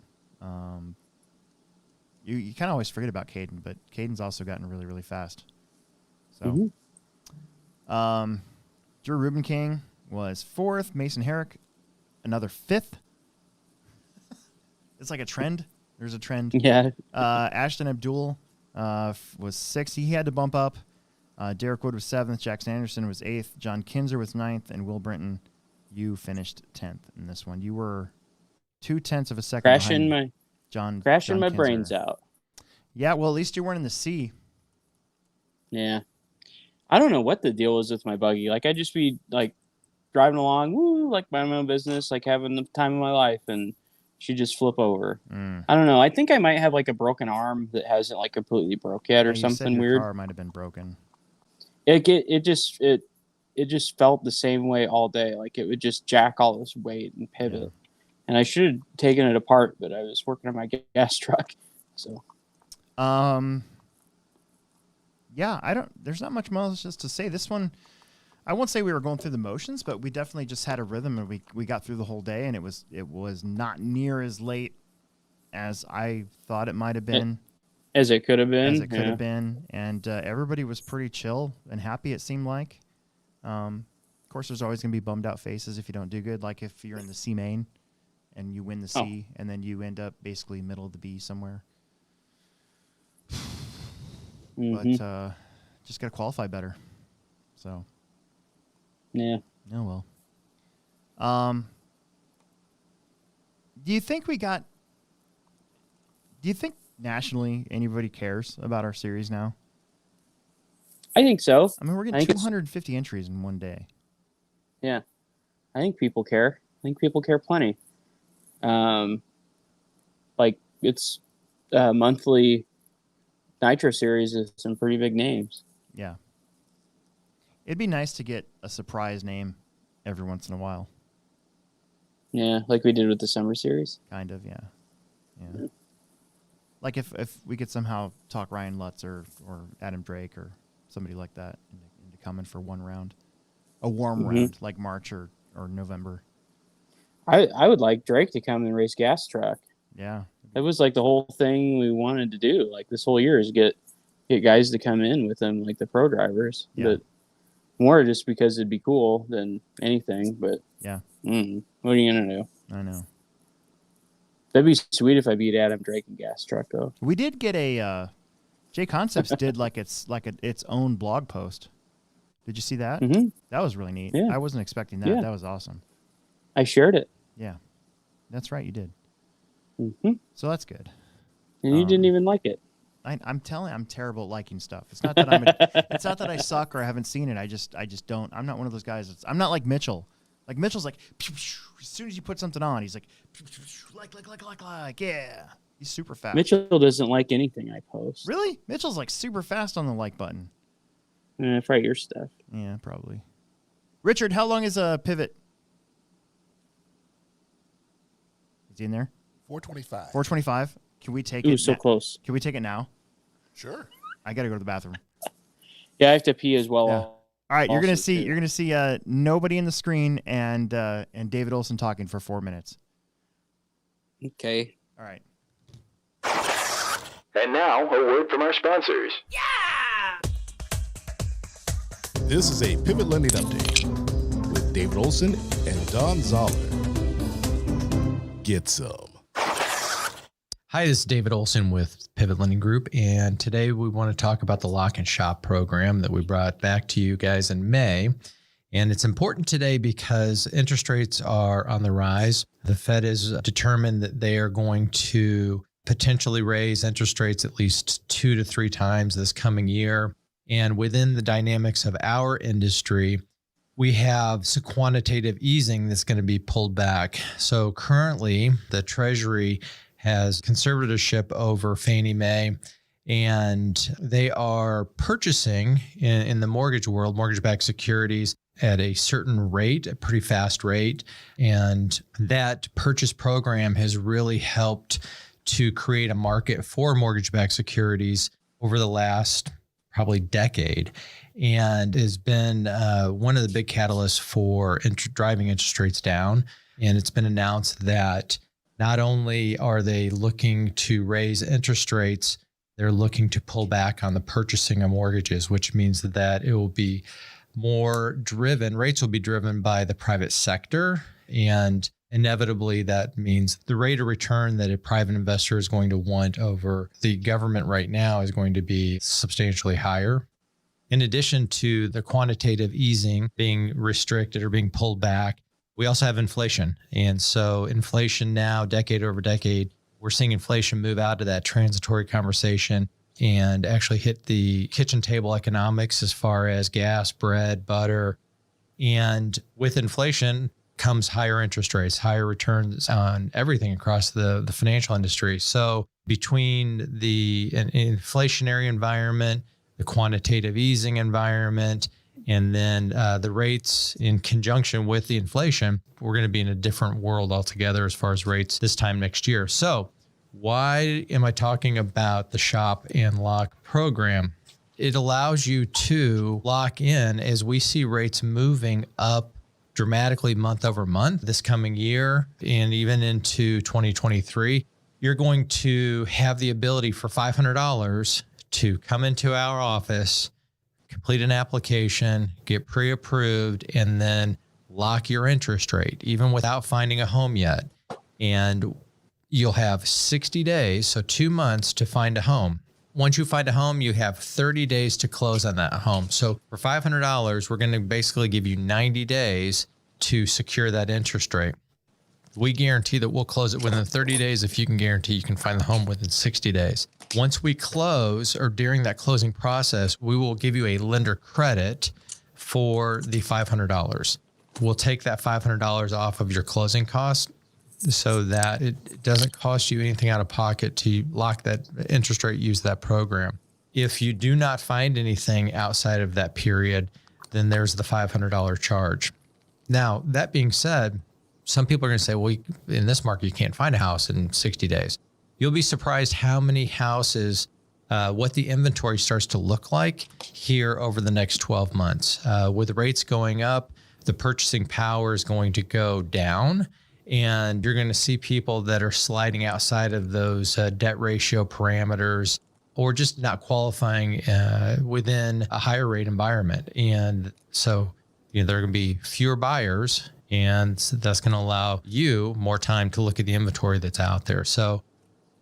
You kind of always forget about Caden, but Caden's also gotten really, really fast. So, Drew Ruben King was 4th. Mason Herrick, another 5th. It's like a trend. There's a trend. Yeah. Ashton Abdul was 6th. He had to bump up. Derek Wood was 7th. Jackson Anderson was 8th. John Kinzer was 9th. And Will Brinton, you finished 10th in this one. You were 0.2 of a second Crashing behind my John my Kinzer. brains out. Yeah, well, at least you weren't in the C. Yeah. I don't know what the deal was with my buggy. Like, I'd just be, like, driving along, like, minding my own business, like, having the time of my life, and She'd just flip over. Mm. I don't know. I think I might have like a broken arm that hasn't like completely broke yet, or You said something your weird. car might have been broken. It just felt the same way all day. Like it would just jack all this weight and pivot. Yeah. And I should have taken it apart, but I was working on my gas truck. So yeah, there's not much more just to say. This one, I won't say we were going through the motions, but we definitely just had a rhythm, and we got through the whole day, and it was not near as late as I thought it might have been. As it could have been. As it could have been. And everybody was pretty chill and happy, it seemed like. Of course, there's always going to be bummed out faces if you don't do good, like if you're in the C main and you win the C, and then you end up basically middle of the B somewhere. Mm-hmm. But just got to qualify better. So, yeah. Oh, well. Do you think nationally anybody cares about our series now? I think so. I mean, we're getting 250 entries in one day. Yeah. I think people care. I think people care plenty. Like it's monthly Nitro series is some pretty big names. Yeah. It'd be nice to get a surprise name every once in a while. Yeah, like we did with the summer series. Kind of, yeah. Like if we could somehow talk Ryan Lutz or Adam Drake or somebody like that into coming for one round. A warm round, like March or November. I would like Drake to come and race gas truck. Yeah. That was like the whole thing we wanted to do. Like this whole year is get guys to come in with them, like the pro drivers. Yeah. But more just because it'd be cool than anything. But yeah. What are you gonna do? I know. That'd be sweet if I beat Adam Drake in gas truck though. We did get a J Concepts did its own blog post. Did you see that? Mm-hmm. That was really neat. Yeah. I wasn't expecting that. Yeah. That was awesome. I shared it. Yeah. That's right, you did. Mm-hmm. So that's good. And you didn't even like it. I'm terrible at liking stuff. It's not that it's not that I suck or I haven't seen it. I just don't. I'm not one of those guys. I'm not like Mitchell. Like Mitchell's like, as soon as you put something on, he's like, yeah. He's super fast. Mitchell doesn't like anything I post. Really? Mitchell's like super fast on the like button. Probably your stuff. Yeah, probably. Richard, how long is a pivot? Is he in there? 425. 425. Can we take it? Ooh, so close. Can we take it now? Sure. I got to go to the bathroom. Yeah, I have to pee as well. Yeah. All right, you're gonna see. Too. You're gonna see nobody in the screen and David Olson talking for 4 minutes. Okay. All right. And now, a word from our sponsors. This is a Pivot Lending Update with David Olson and Don Zoller. Get some. Hi, this is David Olson with Pivot Lending Group, and today we want to talk about the Lock and Shop program that we brought back to you guys in May. And it's important today because interest rates are on the rise. The Fed is determined that they are going to potentially raise interest rates at least 2 to 3 times this coming year. And within the dynamics of our industry, we have some quantitative easing that's going to be pulled back. So currently, the Treasury has conservatorship over Fannie Mae, and they are purchasing in the mortgage world, mortgage-backed securities at a certain rate, a pretty fast rate. And that purchase program has really helped to create a market for mortgage-backed securities over the last probably decade, and has been one of the big catalysts for driving interest rates down. And it's been announced that not only are they looking to raise interest rates, they're looking to pull back on the purchasing of mortgages, which means that it will be more driven, rates will be driven by the private sector. And inevitably, that means the rate of return that a private investor is going to want over the government right now is going to be substantially higher. In addition to the quantitative easing being restricted or being pulled back, we also have inflation. And so inflation now, decade over decade, we're seeing inflation move out of that transitory conversation and actually hit the kitchen table economics as far as gas, bread, butter. And with inflation, comes higher interest rates, higher returns on everything across the financial industry. So between the inflationary environment, the quantitative easing environment, and then the rates in conjunction with the inflation, we're going to be in a different world altogether as far as rates this time next year. So why am I talking about the Shop and Lock program? It allows you to lock in as we see rates moving up dramatically month over month this coming year and even into 2023. You're going to have the ability for $500 to come into our office, complete an application, get pre-approved, and then lock your interest rate, even without finding a home yet. And you'll have 60 days, so 2 months to find a home. Once you find a home, you have 30 days to close on that home. So for $500, we're going to basically give you 90 days to secure that interest rate. We guarantee that we'll close it within 30 days if you can guarantee you can find the home within 60 days. Once we close, or during that closing process, we will give you a lender credit for the $500. We'll take that $500 off of your closing cost so that it doesn't cost you anything out of pocket to lock that interest rate, use that program. If you do not find anything outside of that period, then there's the $500 charge. Now, that being said, some people are going to say, well, in this market, you can't find a house in 60 days. You'll be surprised how many houses, what the inventory starts to look like here over the next 12 months. With the rates going up, the purchasing power is going to go down. And you're going to see people that are sliding outside of those debt ratio parameters or just not qualifying within a higher rate environment. And so, there are going to be fewer buyers, and that's going to allow you more time to look at the inventory that's out there. So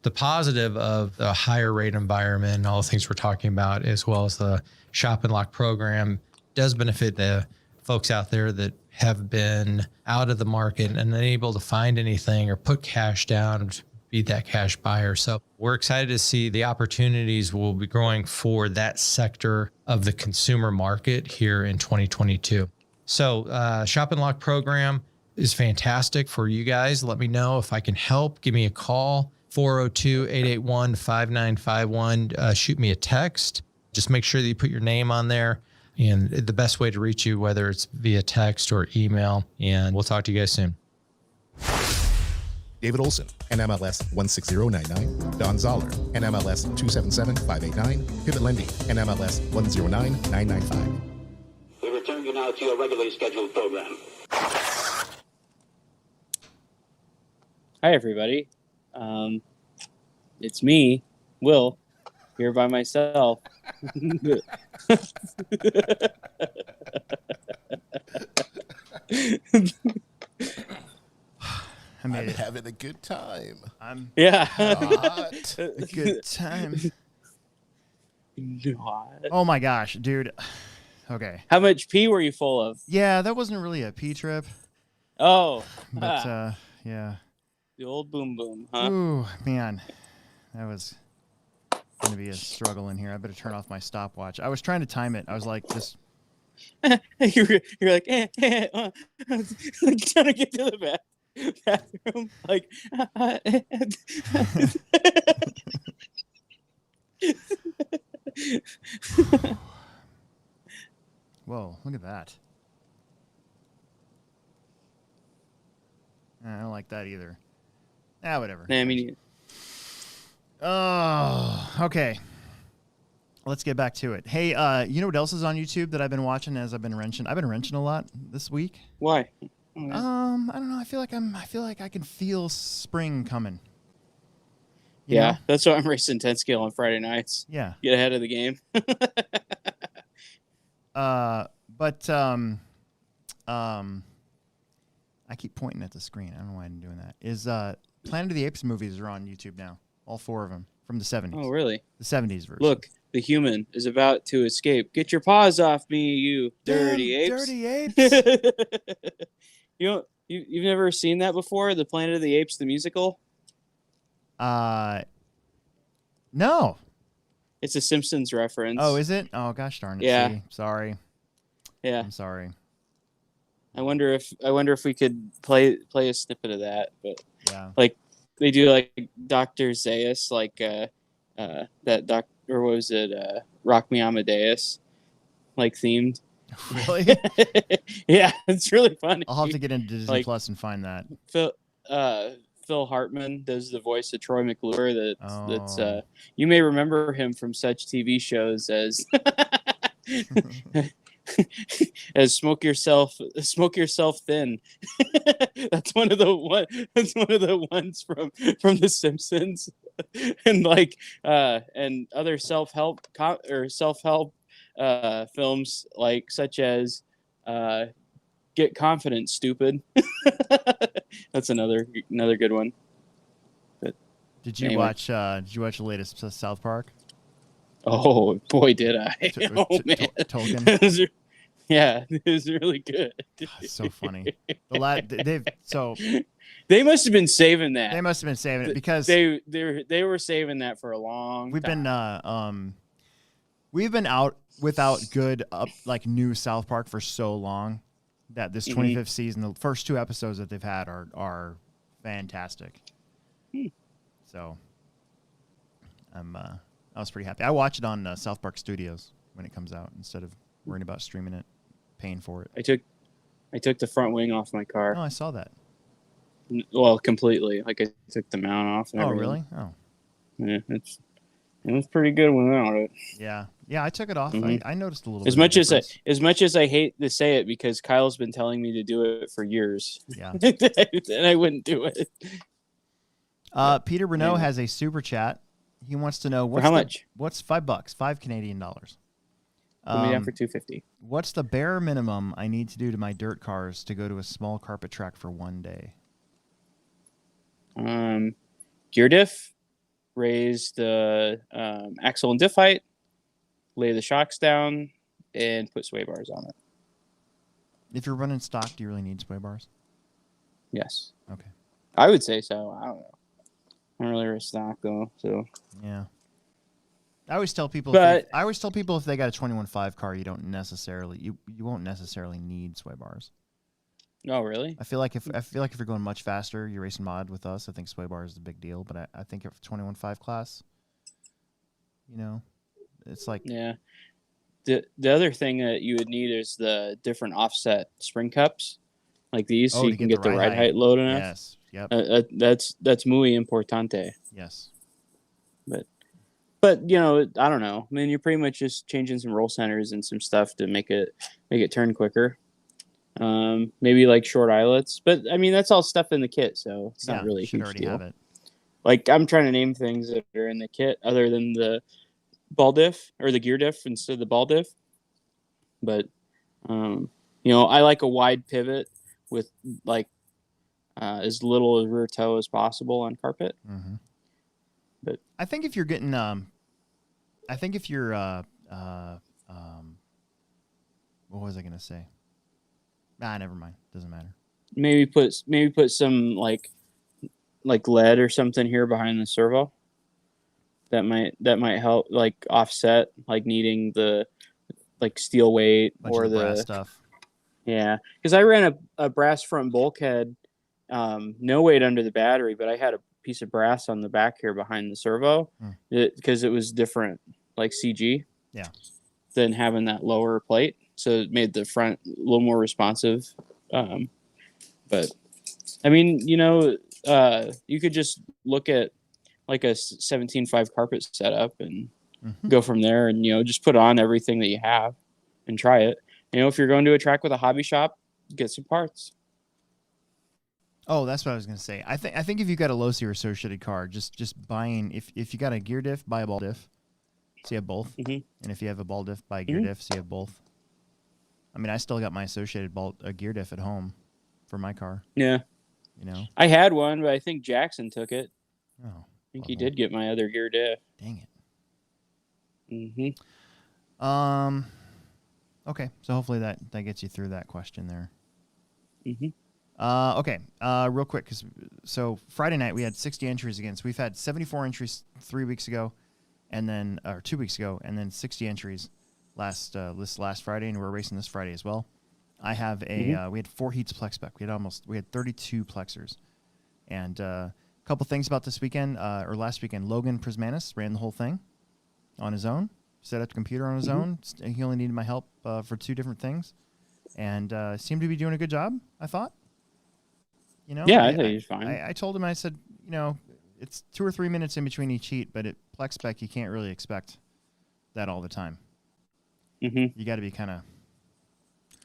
the positive of the higher rate environment and all the things we're talking about, as well as the Shop and Lock program, does benefit the folks out there that have been out of the market and unable to find anything or put cash down to be that cash buyer. So we're excited to see the opportunities will be growing for that sector of the consumer market here in 2022. So Shop and Lock program is fantastic for you guys. Let me know if I can help. Give me a call, 402-881-5951. Shoot me a text. Just make sure that you put your name on there and the best way to reach you, whether it's via text or email. And we'll talk to you guys soon. David Olson, NMLS 16099. Don Zoller, NMLS 277589. Pivot Lending, NMLS 109995. We return you now to your regularly scheduled program. Hi, everybody. It's me, Will, here by myself. I'm having a good time. Yeah. Hot. A good time. Oh my gosh, dude. Okay. How much pee were you full of? Yeah, that wasn't really a pee trip, Oh, but yeah. the old boom boom, huh? Ooh, man, that was gonna be a struggle in here. I better turn off my stopwatch. I was trying to time it. I was like, just you're like, like trying to get to the bathroom, like. whoa, look at that. I don't like that either. Whatever. I mean, Oh, okay. Let's get back to it. Hey, you know what else is on YouTube that I've been watching as I've been wrenching? I've been wrenching a lot this week. why? I don't know. I feel like I can feel spring coming. You Yeah, know? that's why I'm racing 10 scale on Friday nights. Yeah. Get ahead of the game. But I keep pointing at the screen. I don't know why I'm doing that. Is Planet of the Apes movies are on YouTube now. All 4 of them from the 70s. Oh, really? The 70s version. Look, the human is about to escape. Get your paws off me, you dirty apes. Dirty apes. You've never seen that before? The Planet of the Apes, the musical? No. It's a Simpsons reference. Oh, is it? Oh, gosh darn it. Yeah. See? Sorry. Yeah. I'm sorry. I wonder if we could play a snippet of that, but Yeah. like they do like Dr. Zaius, like that doc, or what was it, Rock Me Amadeus, like themed. Really? Yeah, it's really funny. I'll have to get into Disney Like, Plus and find that. Phil Hartman does the voice of Troy McClure. That's Oh. you may remember him from such TV shows as as Smoke Yourself Thin. That's one of the ones from The Simpsons, and like and other self-help films, like such as Get Confident, Stupid. That's another good one. But Did you anyway. watch the latest South Park? Oh boy, did I! Oh man, Tolkien. Yeah, it was really good. It's so funny. They must have been saving that. They must have been saving it because they were saving that for a long time. We've been out without good new South Park for so long that this 25th season, the first 2 episodes that they've had are fantastic. So I was pretty happy. I watch it on South Park Studios when it comes out instead of worrying about streaming it, paying for it. I took the front wing off my car. Oh, I saw that. Well, completely. Like I took the mount off. And Oh, everything. really? Oh, yeah. It was pretty good without it. yeah. I took it off. I noticed a little. As bit much of as difference. as much as I hate to say it, because Kyle's been telling me to do it for years. Yeah. And I wouldn't do it. Peter Renault has a super chat. He wants to know how much? What's $5, $5 Canadian dollars. Put me down for $250. What's the bare minimum I need to do to my dirt cars to go to a small carpet track for one day? Gear diff, raise the axle and diff height, lay the shocks down, and put sway bars on it. If you're running stock, do you really need sway bars? Yes. Okay. I would say so. I don't know. I don't really race stock though, so yeah. I always tell people. But if they got a 21.5 car, you won't necessarily need sway bars. Oh, really? I feel like if you're going much faster, you're racing mod with us. I think sway bar is the big deal. But I think if 21.5 class, it's like yeah. The other thing that you would need is the different offset spring cups, like these, so you can get the ride height low enough. Yes. Yep. That's muy importante. Yes. But I don't know. I mean, you're pretty much just changing some roll centers and some stuff to make it turn quicker. Maybe like short eyelets, but I mean that's all stuff in the kit, so it's not really a huge deal. Have it. Like I'm trying to name things that are in the kit other than the ball diff or the gear diff instead of the ball diff. But I like a wide pivot with like as little rear toe as possible on carpet. Mm-hmm. But I think if you're getting, what was I gonna say? Never mind. Doesn't matter. Maybe put some like lead or something here behind the servo. That might help, like offset, like needing the like steel weight or the brass stuff. Yeah, because I ran a brass front bulkhead, no weight under the battery, but I had a piece of brass on the back here behind the servo because it was different, like CG. Yeah. Than having that lower plate, so it made the front a little more responsive. But I mean, you could just look at like a 17.5 carpet setup and go from there, and just put on everything that you have and try it. If you're going to a track with a hobby shop, get some parts. Oh, that's what I was gonna say. I think if you got a Losi or associated car, just buying if you got a gear diff, buy a ball diff, so you have both. And if you have a ball diff, buy a gear diff, so you have both. I mean, I still got my associated gear diff at home for my car. Yeah. I had one, but I think Jackson took it. Oh. I think he did get my other gear diff. Dang it. Okay, so hopefully that gets you through that question there. Okay, real quick, so Friday night we had 60 entries again. So we've had 74 entries 3 weeks ago, and then 2 weeks ago, and then 60 entries this last Friday, and we're racing this Friday as well. I have a we had 4 heats plex spec. We had 32 plexers, and a couple things about this weekend or last weekend. Logan Prismanis ran the whole thing on his own, set up the computer on his own. He only needed my help for 2 different things, and seemed to be doing a good job, I thought. You know, Yeah, I thought he was fine. I told him, I said, you know, it's 2 or 3 minutes in between each heat, but at plex spec you can't really expect that all the time. Mm-hmm. You got to be kind of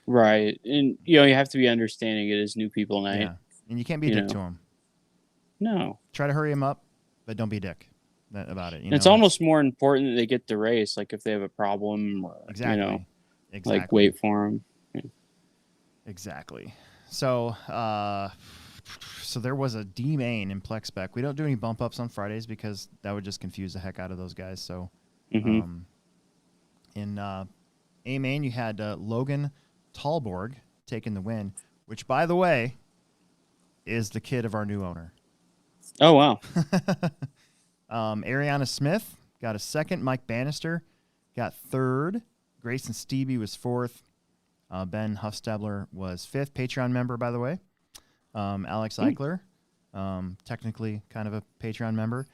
right, and you have to be understanding it is new people night. yeah, and you can't be a dick to him. No, Try to hurry him up, but don't be a dick about it. It's almost more important that they get the race. Like if they have a problem, or, exactly. Like wait for them. Yeah. Exactly. So, so there was a D main in plex spec. We don't do any bump ups on Fridays because that would just confuse the heck out of those guys. So, in A main, you had Logan Talborg taking the win, which, by the way, is the kid of our new owner. Oh, wow. Ariana Smith got a second. Mike Bannister got third. Grayson Stevie was fourth. Ben Huffstabler was fifth. Patreon member, by the way. Alex Eichler, technically kind of a Patreon member.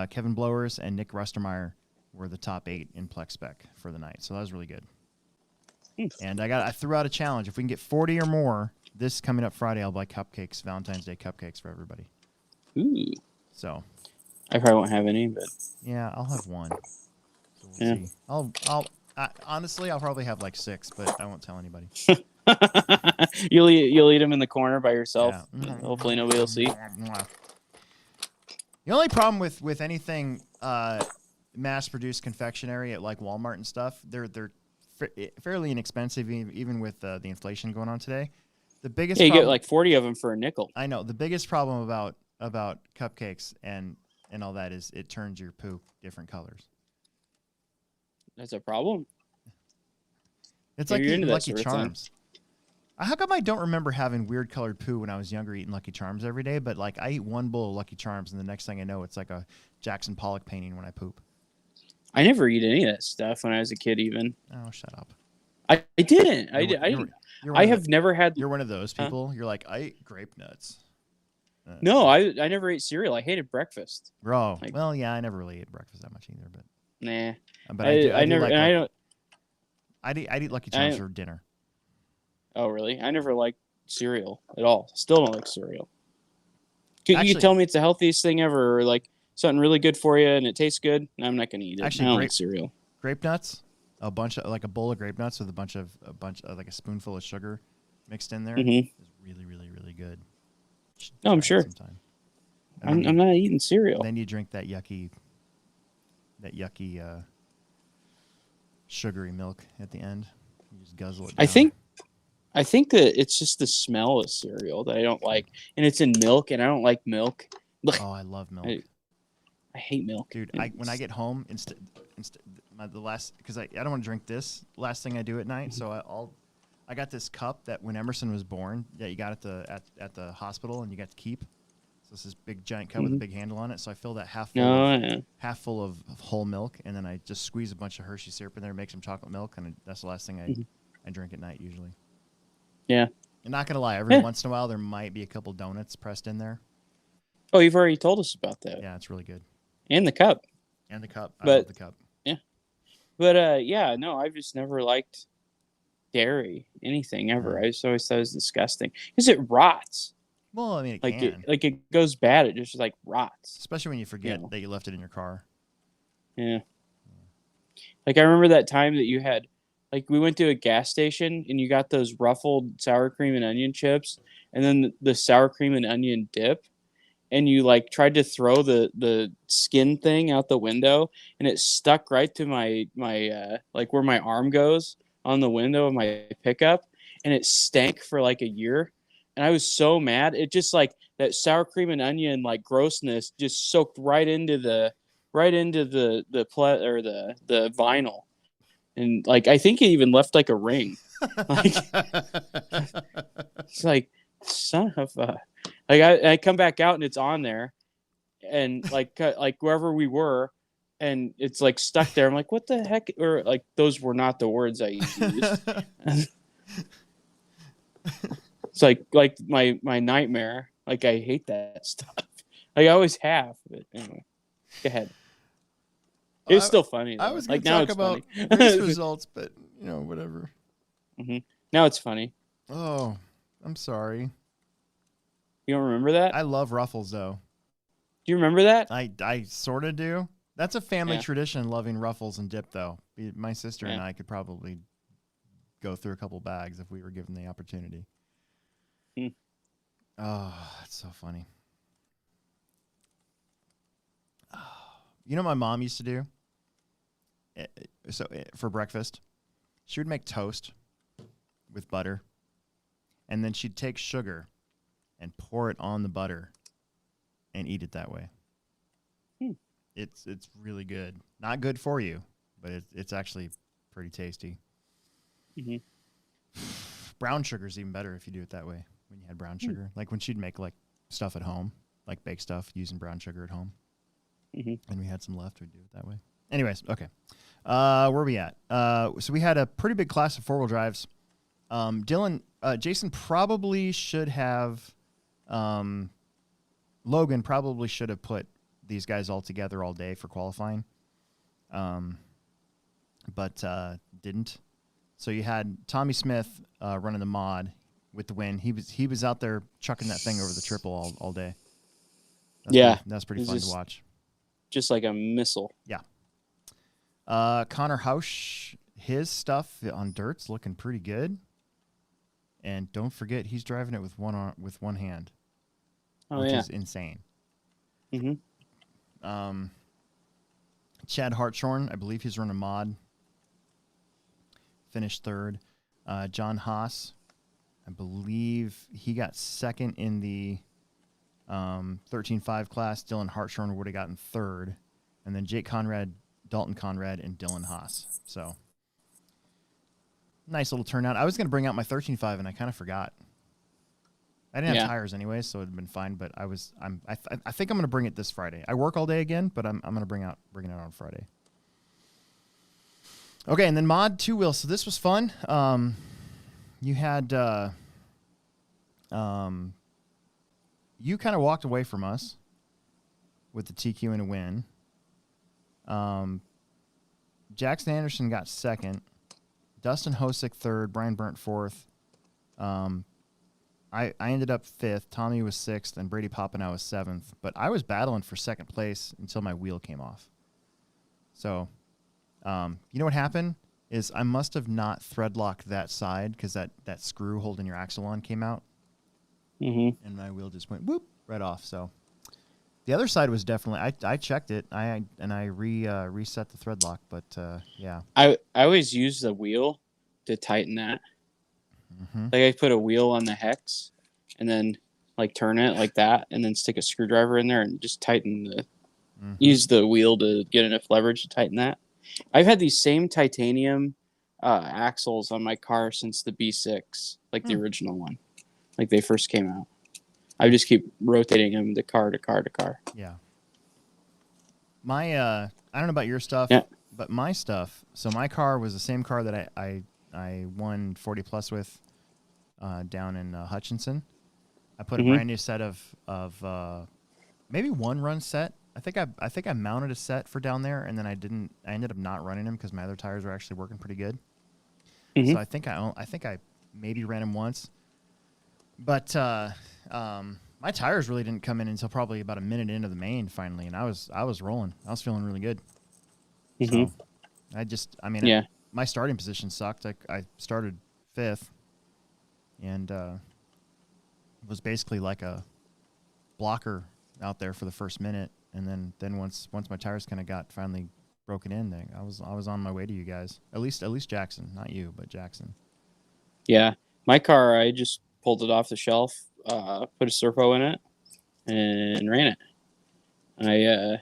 Kevin Blowers and Nick Rustermeyer were the top 8 in plex spec for the night. So that was really good. And I threw out a challenge. If we can get 40 or more this coming up Friday, I'll buy cupcakes, Valentine's Day cupcakes for everybody. Ooh. So I probably won't have any, but yeah, I'll have one. So yeah. See. Honestly, I'll probably have like 6, but I won't tell anybody. You'll eat them in the corner by yourself. Yeah. Hopefully nobody will see. The only problem with anything mass-produced confectionery at like Walmart and stuff, they're fairly inexpensive, even with the inflation going on today. The biggest you problem, get like 40 of them for a nickel. I know. The biggest problem about cupcakes and all that is it turns your poo different colors. That's a problem. It's like eating Lucky Charms. How come I don't remember having weird colored poo when I was younger, eating Lucky Charms every day? But like I eat one bowl of Lucky Charms, and the next thing I know, it's like a Jackson Pollock painting when I poop. I never eat any of that stuff when I was a kid, even. Oh, shut up! I didn't. I didn't. I have never had. You're one of those people. Huh? You're like, I eat grape nuts. No, I never ate cereal. I hated breakfast. Bro, like, well, yeah, I never really ate breakfast that much either, but nah. But I never. Like, I don't. I'd eat Lucky Charms for dinner. Oh, really? I never liked cereal at all. Still don't like cereal. You tell me it's the healthiest thing ever, or like something really good for you, and it tastes good. I'm not going to eat it. Actually, I don't like cereal. Grape nuts, a bowl of grape nuts with a bunch of like a spoonful of sugar mixed in there is really, really, really good. Oh, I'm sure. I'm not eating cereal. Then you drink that yucky sugary milk at the end. You just guzzle it down. I think that it's just the smell of cereal that I don't like, and it's in milk, and I don't like milk. Oh, I love milk. I hate milk, dude. When I get home, because I don't want to drink this. Last thing I do at night, so I got this cup that when Emerson was born, that you got at the hospital, and you got to keep. So it's this big giant cup with a big handle on it. So I fill that half full of whole milk, and then I just squeeze a bunch of Hershey syrup in there, make some chocolate milk, and that's the last thing I drink at night usually. Yeah. I'm not gonna lie. Every once in a while, there might be a couple donuts pressed in there. Oh, you've already told us about that. Yeah, it's really good. And the cup. I love the cup. Yeah. But no, I've just never liked dairy, anything ever. I just always thought it was disgusting because it rots. Well, I mean, it goes bad. It just like rots. Especially when you forget that you left it in your car. Yeah. Like I remember that time that you had, like we went to a gas station and you got those ruffled sour cream and onion chips, and then the sour cream and onion dip, and you like tried to throw the skin thing out the window, and it stuck right to my like where my arm goes on the window of my pickup, and it stank for like a year. And I was so mad. It just like that sour cream and onion like grossness just soaked right into the vinyl. And like I think it even left like a ring. Like it's like son of a like I come back out and it's on there, and like wherever we were, and it's like stuck there. I'm like, what the heck? Or like those were not the words I used. It's like my nightmare. Like I hate that stuff. Like I always have. But anyway, go ahead. It was still funny. Though. I was going like to now talk it's about funny. race results, but whatever. Now it's funny. Oh, I'm sorry. You don't remember that? I love Ruffles though. Do you remember that? I sort of do. That's a family tradition, loving Ruffles and dip though. My sister and I could probably go through a couple bags if we were given the opportunity. Oh, that's so funny. You know what my mom used to do? For breakfast, she would make toast with butter, and then she'd take sugar and pour it on the butter and eat it that way. It's really good. Not good for you, but it's actually pretty tasty. Brown sugar's even better if you do it that way. When you had brown sugar, like when she'd make like stuff at home, like bake stuff using brown sugar at home, and we had some left, we'd do it that way. Anyways, okay. Where are we at? So we had a pretty big class of 4-wheel drives. Jason probably should have, Logan probably should have put these guys all together all day for qualifying, but didn't. So you had Tommy Smith running the mod with the win. He was out there chucking that thing over the triple all day. That's pretty fun to watch. Just like a missile. Yeah. Connor Hausch, his stuff on dirt's looking pretty good. And don't forget, he's driving it with one hand, which is insane. Chad Hartshorn, I believe he's running mod. Finished third. John Haas, I believe he got second in the 13.5 class. Dylan Hartshorn would have gotten third. And then Jake Conrad, Dalton Conrad, and Dylan Haas. So, nice little turnout. I was going to bring out my 13.5, and I kind of forgot. I didn't have tires anyway, so it'd been fine. But I think I'm going to bring it this Friday. I work all day again, but I'm going to bring it out on Friday. Okay, and then mod 2-wheel. So this was fun. You had you kind of walked away from us with the TQ and a win. Jackson Anderson got second. Dustin Hosick third. Brian Burnt fourth. I ended up fifth. Tommy was sixth, and Brady Poppenow was seventh. But I was battling for second place until my wheel came off. So, you know what happened is I must have not thread locked that side because that screw holding your axle on came out, and my wheel just went whoop right off. So the other side was definitely I checked it. I reset the thread lock, but yeah. I always use the wheel to tighten that. Like I put a wheel on the hex and then like turn it like that and then stick a screwdriver in there and just tighten use the wheel to get enough leverage to tighten that. I've had these same titanium axles on my car since the B6, like the original one, like they first came out. I just keep rotating them to car to car to car. Yeah. My I don't know about your stuff, but my stuff. So my car was the same car that I won 40 plus with down in Hutchinson. I put a brand new set of maybe one run set. I think I mounted a set for down there, and then I ended up not running them because my other tires were actually working pretty good. So I think I maybe ran them once, but my tires really didn't come in until probably about a minute into the main finally, and I was rolling. I was feeling really good. So my starting position sucked. I started fifth, and was basically like a blocker out there for the first minute. And then once my tires kind of got finally broken in, I was on my way to you guys. At least Jackson, not you, but Jackson. Yeah, my car, I just pulled it off the shelf, put a servo in it, and ran it.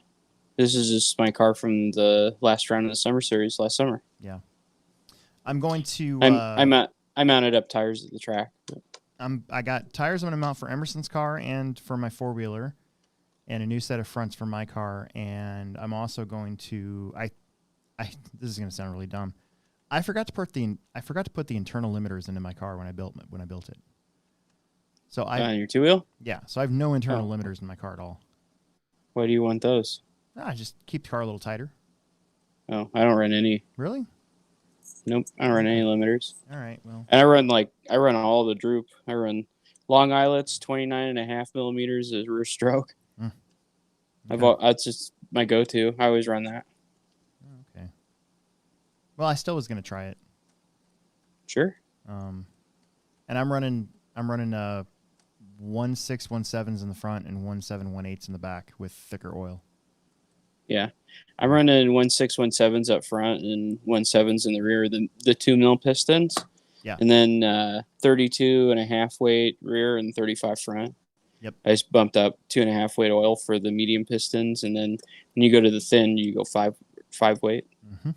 This is just my car from the last round of the summer series last summer. Yeah, I'm going to. I mounted up tires at the track. I got tires I'm going to mount for Emerson's car and for my 4-wheeler. And a new set of fronts for my car, and I'm also going to. This is going to sound really dumb. I forgot to put the internal limiters into my car when I built it. So On your two wheel? so I have no internal Oh. limiters in my car at all. Why do you want those? I just keep the car a little tighter. Oh, I don't run any. Really? Nope, I don't run any limiters. All right. Well, And I run all the droop. I run long eyelets, 29.5 millimeters as rear stroke. okay. That's just my go-to. I always run that. Okay. Well, I still was gonna try it. Sure. And I'm running 1617s in the front and 1718s in the back with thicker oil. Yeah, I'm running 1617s up front and 17s in the rear. The 2 mil pistons. Yeah. And then 32.5 weight rear and 35 front. Yep. I just bumped up 2.5 weight oil for the medium pistons, and then when you go to the thin, you go five weight. Mm-hmm.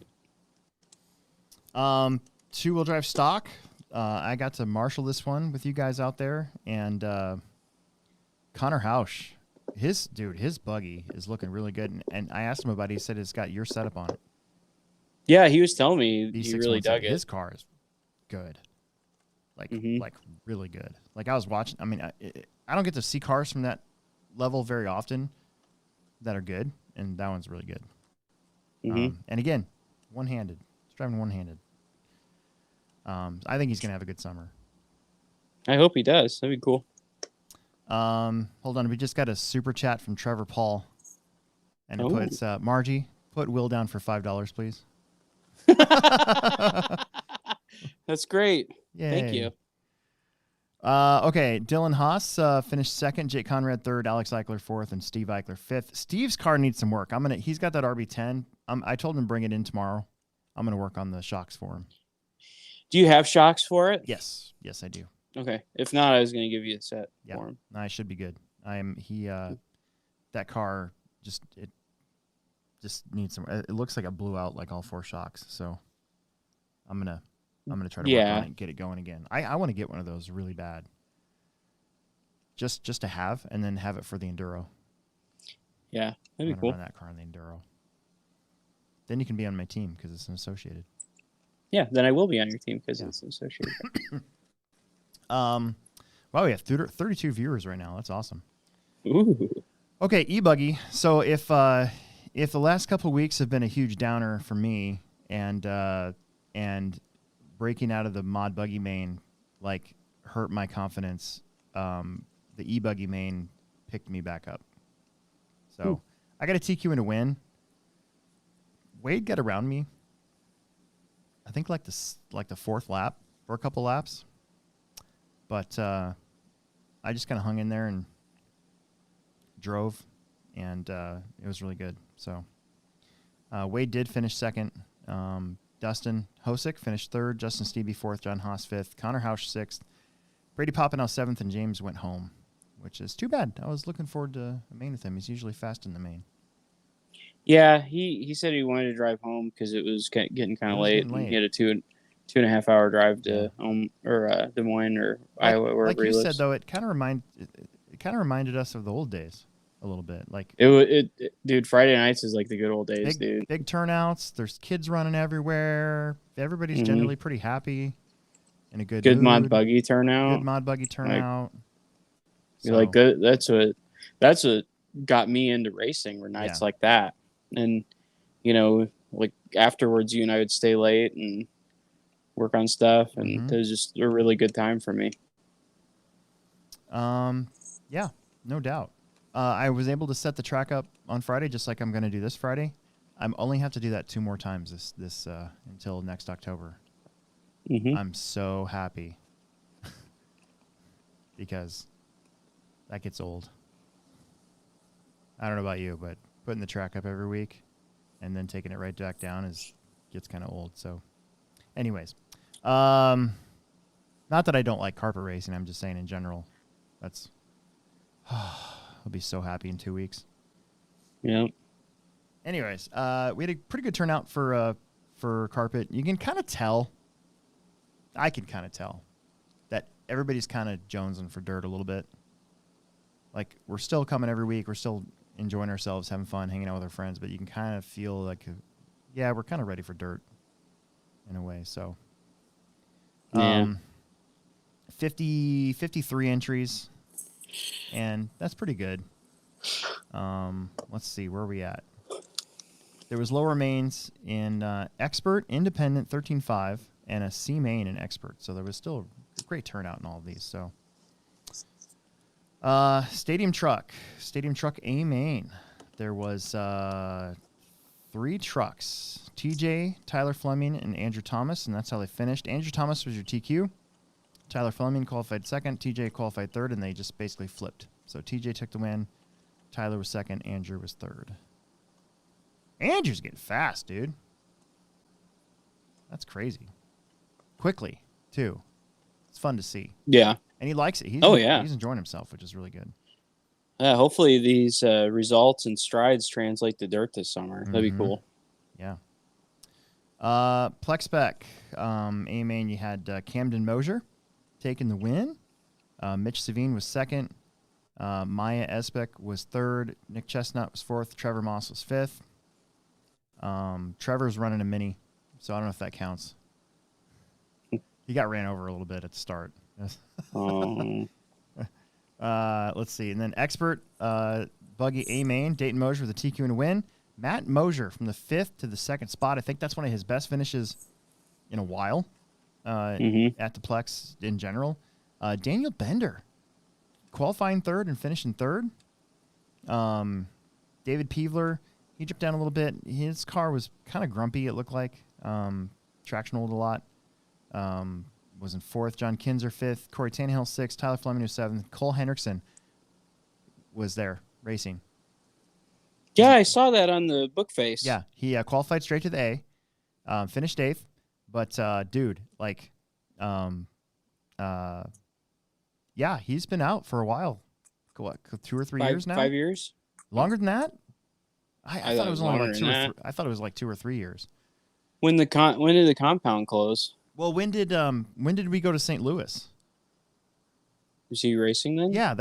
2-wheel drive stock. I got to marshal this one with you guys out there, and Connor Hausch, his buggy is looking really good, and I asked him about it. He said it's got your setup on it. Yeah, he was telling me These he really dug it. His car is good, like really good. Like I was watching. I mean, I don't get to see cars from that level very often that are good, and that one's really good. Mm-hmm. And again, one-handed. He's driving one-handed. I think he's gonna have a good summer. I hope he does. That'd be cool. Hold on, we just got a super chat from Trevor Paul, and it puts Margie, put Will down for $5, please. That's great. Yay. Thank you. Okay, Dylan Haas finished second, Jake Conrad third, Alex Eichler fourth, and Steve Eichler fifth. Steve's car needs some work. He's got that RB10. I told him to bring it in tomorrow. I'm gonna work on the shocks for him. Do you have shocks for it? Yes, I do. Okay. If not, I was going to give you a set for him. I should be good. That car just needs some. It looks like it blew out like all 4 shocks. So I'm gonna try to work on it and get it going again. I want to get one of those really bad. Just to have, and then have it for the enduro. Yeah, that'd be cool. Run that car on the enduro. Then you can be on my team because it's an associated. Yeah, then I will be on your team because it's associated. Wow, we have 32 viewers right now. That's awesome. Ooh. Okay, e-buggy. So if the last couple of weeks have been a huge downer for me, and breaking out of the mod buggy main like hurt my confidence, the e-buggy main picked me back up. So I got a TQ and a win. Wade got around me. I think like the 4th lap or a couple laps, but I just kind of hung in there and drove, and it was really good. So Wade did finish second. Dustin Hosick finished third. Justin Stevie fourth. John Haas fifth. Connor Hausch sixth. Brady Poppenow seventh, and James went home, which is too bad. I was looking forward to a main with him. He's usually fast in the main. Yeah, he said he wanted to drive home because it was getting kind of late. He had a 2.5 hour drive to Des Moines or Iowa, wherever like he lives. Like you said, though, it kind of reminded us of the old days a little bit. Like dude, Friday nights is like the good old days, dude. Big turnouts. There's kids running everywhere. Everybody's generally pretty happy, in a good mood. mod buggy turnout. Good mod buggy turnout. Like good. That's what got me into racing. Were nights like that. And, like afterwards, you and I would stay late and work on stuff. And it was just a really good time for me. Yeah, no doubt. I was able to set the track up on Friday, just like I'm going to do this Friday. I only have to do that 2 more times this until next October. I'm so happy because that gets old. I don't know about you, but putting the track up every week and then taking it right back down gets kind of old. So anyways, not that I don't like carpet racing. I'm just saying in general, I'll be so happy in 2 weeks. Yeah. Anyways, we had a pretty good turnout for carpet. You can kind of tell, I can kind of tell that everybody's kind of jonesing for dirt a little bit. Like we're still coming every week. We're still enjoying ourselves, having fun, hanging out with our friends, but you can kind of feel like, we're kind of ready for dirt in a way. So, 53 entries, and that's pretty good. Let's see, where are we at? There was lower mains in Expert, Independent, 13.5, and a C main in Expert. So there was still a great turnout in all of these. So, Stadium Truck A main. There was 3 trucks: TJ, Tyler Fleming, and Andrew Thomas, and that's how they finished. Andrew Thomas was your TQ. Tyler Fleming qualified second. TJ qualified third, and they just basically flipped. So TJ took the win. Tyler was second. Andrew was third. Andrew's getting fast, dude. That's crazy. Quickly, too. It's fun to see. Yeah. And he likes it. He's enjoying himself, which is really good. Hopefully these results and strides translate to dirt this summer. That'd be cool. Yeah. Plexspec, A main, you had Camden Mosier taking the win. Mitch Savine was second. Maya Esbeck was third. Nick Chestnut was fourth. Trevor Moss was fifth. Trevor's running a mini, so I don't know if that counts. He got ran over a little bit at the start. Let's see. And then Expert, Buggy A main, Dayton Mosier with a TQ and a win. Matt Mosier from the 5th to the 2nd spot. I think that's one of his best finishes in a while at the Plex in general. Daniel Bender qualifying third and finishing third. David Peevler, he dropped down a little bit. His car was kind of grumpy, it looked like. Traction rolled a lot. Was in 4th. John Kinzer 5th. Corey Tannehill 6th. Tyler Fleming was 7th. Cole Hendrickson was there racing. Yeah, I saw that on the book face. Yeah, he qualified straight to the A, finished 8th. But, dude, like, yeah, he's been out for a while. What, 2 or 3 years now? 5 years? Longer than that? I thought it was only like 2 or 3. I thought it was like 2 or 3 years. When did the compound close? Well, when did we go to St. Louis? Was he racing then? Yeah,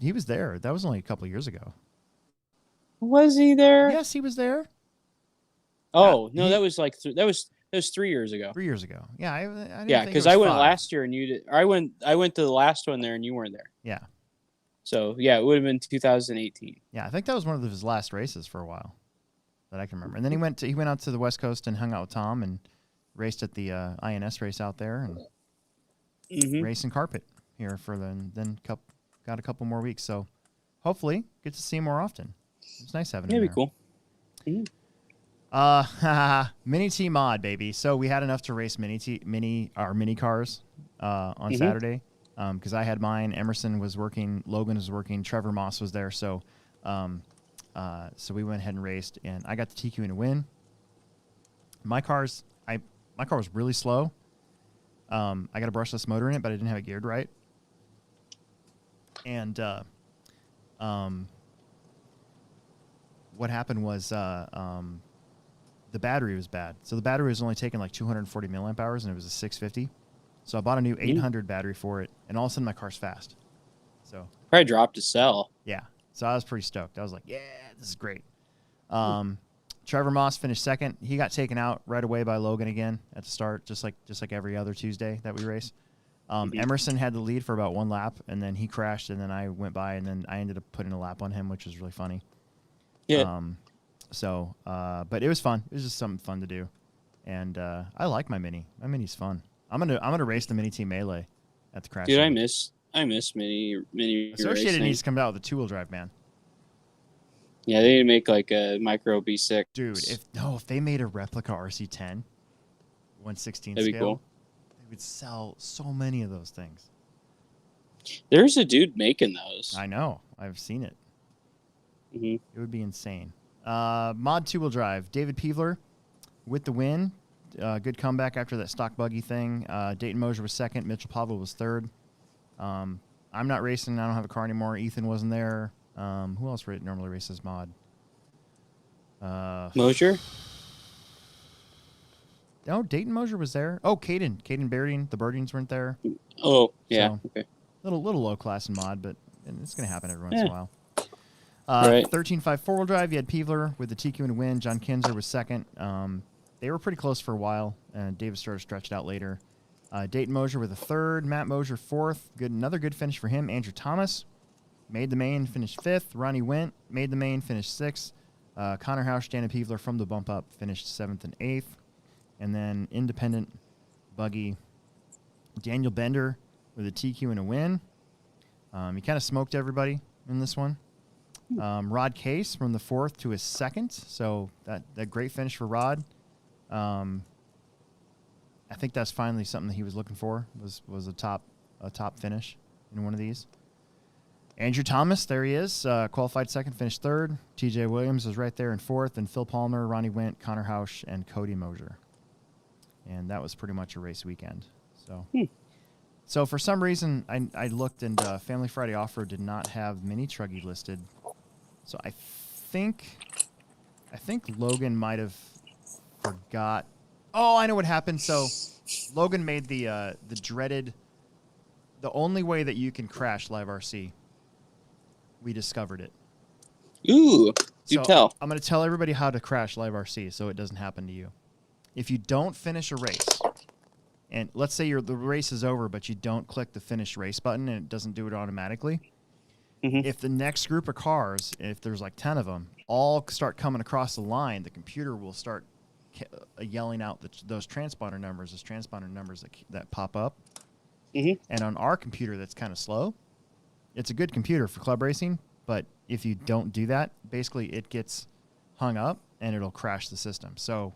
he was there. That was only a couple of years ago. Was he there? Yes, he was there. Oh no, that was like that was 3 years ago. 3 years ago. Yeah, I didn't yeah, think because it was I went 5. last year and you did. I went to the last one there and you weren't there. Yeah. So yeah, it would have been 2018. Yeah, I think that was one of his last races for a while that I can remember. And then he went out to the West Coast and hung out with Tom and raced at the INS race out there and racing carpet here for got a couple more weeks. So hopefully get to see him more often. It's nice having him there. That'd be cool. Mini T mod, baby. So we had enough to race mini cars on Saturday because I had mine. Emerson was working. Logan was working. Trevor Moss was there. So so we went ahead and raced, and I got the TQ in a win. My car was really slow. I got a brushless motor in it, but I didn't have it geared right. And what happened was the battery was bad. So the battery was only taking like 240 milliamp hours, and it was a 650. So I bought a new 800 battery for it, and all of a sudden my car's fast. So Probably dropped a cell. yeah. So I was pretty stoked. I was like, yeah, this is great. Trevor Moss finished second. He got taken out right away by Logan again at the start, just like every other Tuesday that we race. Emerson had the lead for about 1 lap, and then he crashed, and then I went by, and then I ended up putting a lap on him, which was really funny. Yeah. But it was fun. It was just something fun to do, and I like my Mini. My Mini's fun. I'm gonna race the Mini Team Melee at the crash. Dude, Summit. I miss mini Associated racing. needs to come out with a 2-wheel drive, man. Yeah, they need to make like a micro B6. Dude, if they made a replica RC10, 1/16 That'd scale, be cool. they would sell so many of those things. There's a dude making those. I know. I've seen it. Mm-hmm. It would be insane. Mod 2-wheel drive. David Peevler with the win. Good comeback after that stock buggy thing. Dayton Mosier was second. Mitchell Pavel was third. I'm not racing. I don't have a car anymore. Ethan wasn't there. Who else normally races mod? Mosier? No, Dayton Mosier was there. Oh, Caden Berding. The Berdings weren't there. Oh, yeah. So, okay. Little low class in mod, but it's going to happen every once in a while. Right. 13.5 4-wheel drive. You had Peevler with the TQ and win. John Kinzer was second. They were pretty close for a while, and David sort of stretched out later. Dayton Mosier with a third. Matt Mosier fourth. Another good finish for him. Andrew Thomas made the main, finished fifth. Ronnie Went made the main, finished sixth. Connor Hausch, Dana Peevler from the bump up finished seventh and eighth. And then independent buggy Daniel Bender with a TQ and a win. He kind of smoked everybody in this one. Rod Case from the fourth to his second. So that great finish for Rod. I think that's finally something that he was looking for, was a top finish in one of these. Andrew Thomas, there he is, qualified second, finished third. TJ Williams was right there in fourth, and Phil Palmer, Ronnie Went, Connor Hausch, and Cody Mosier. And that was pretty much a race weekend. So for some reason, I looked, and Family Friday Off-Road did not have Mini Truggy listed. So I think Logan might have forgot. Oh, I know what happened. So Logan made the dreaded, the only way that you can crash Live RC. We discovered it. Ooh, do tell. I'm going to tell everybody how to crash Live RC so it doesn't happen to you. If you don't finish a race, and let's say the race is over, but you don't click the finish race button and it doesn't do it automatically, if the next group of cars, if there's like 10 of them, all start coming across the line, the computer will start yelling out those transponder numbers, that pop up. And on our computer that's kind of slow, it's a good computer for club racing, but if you don't do that, basically it gets hung up and it'll crash the system. So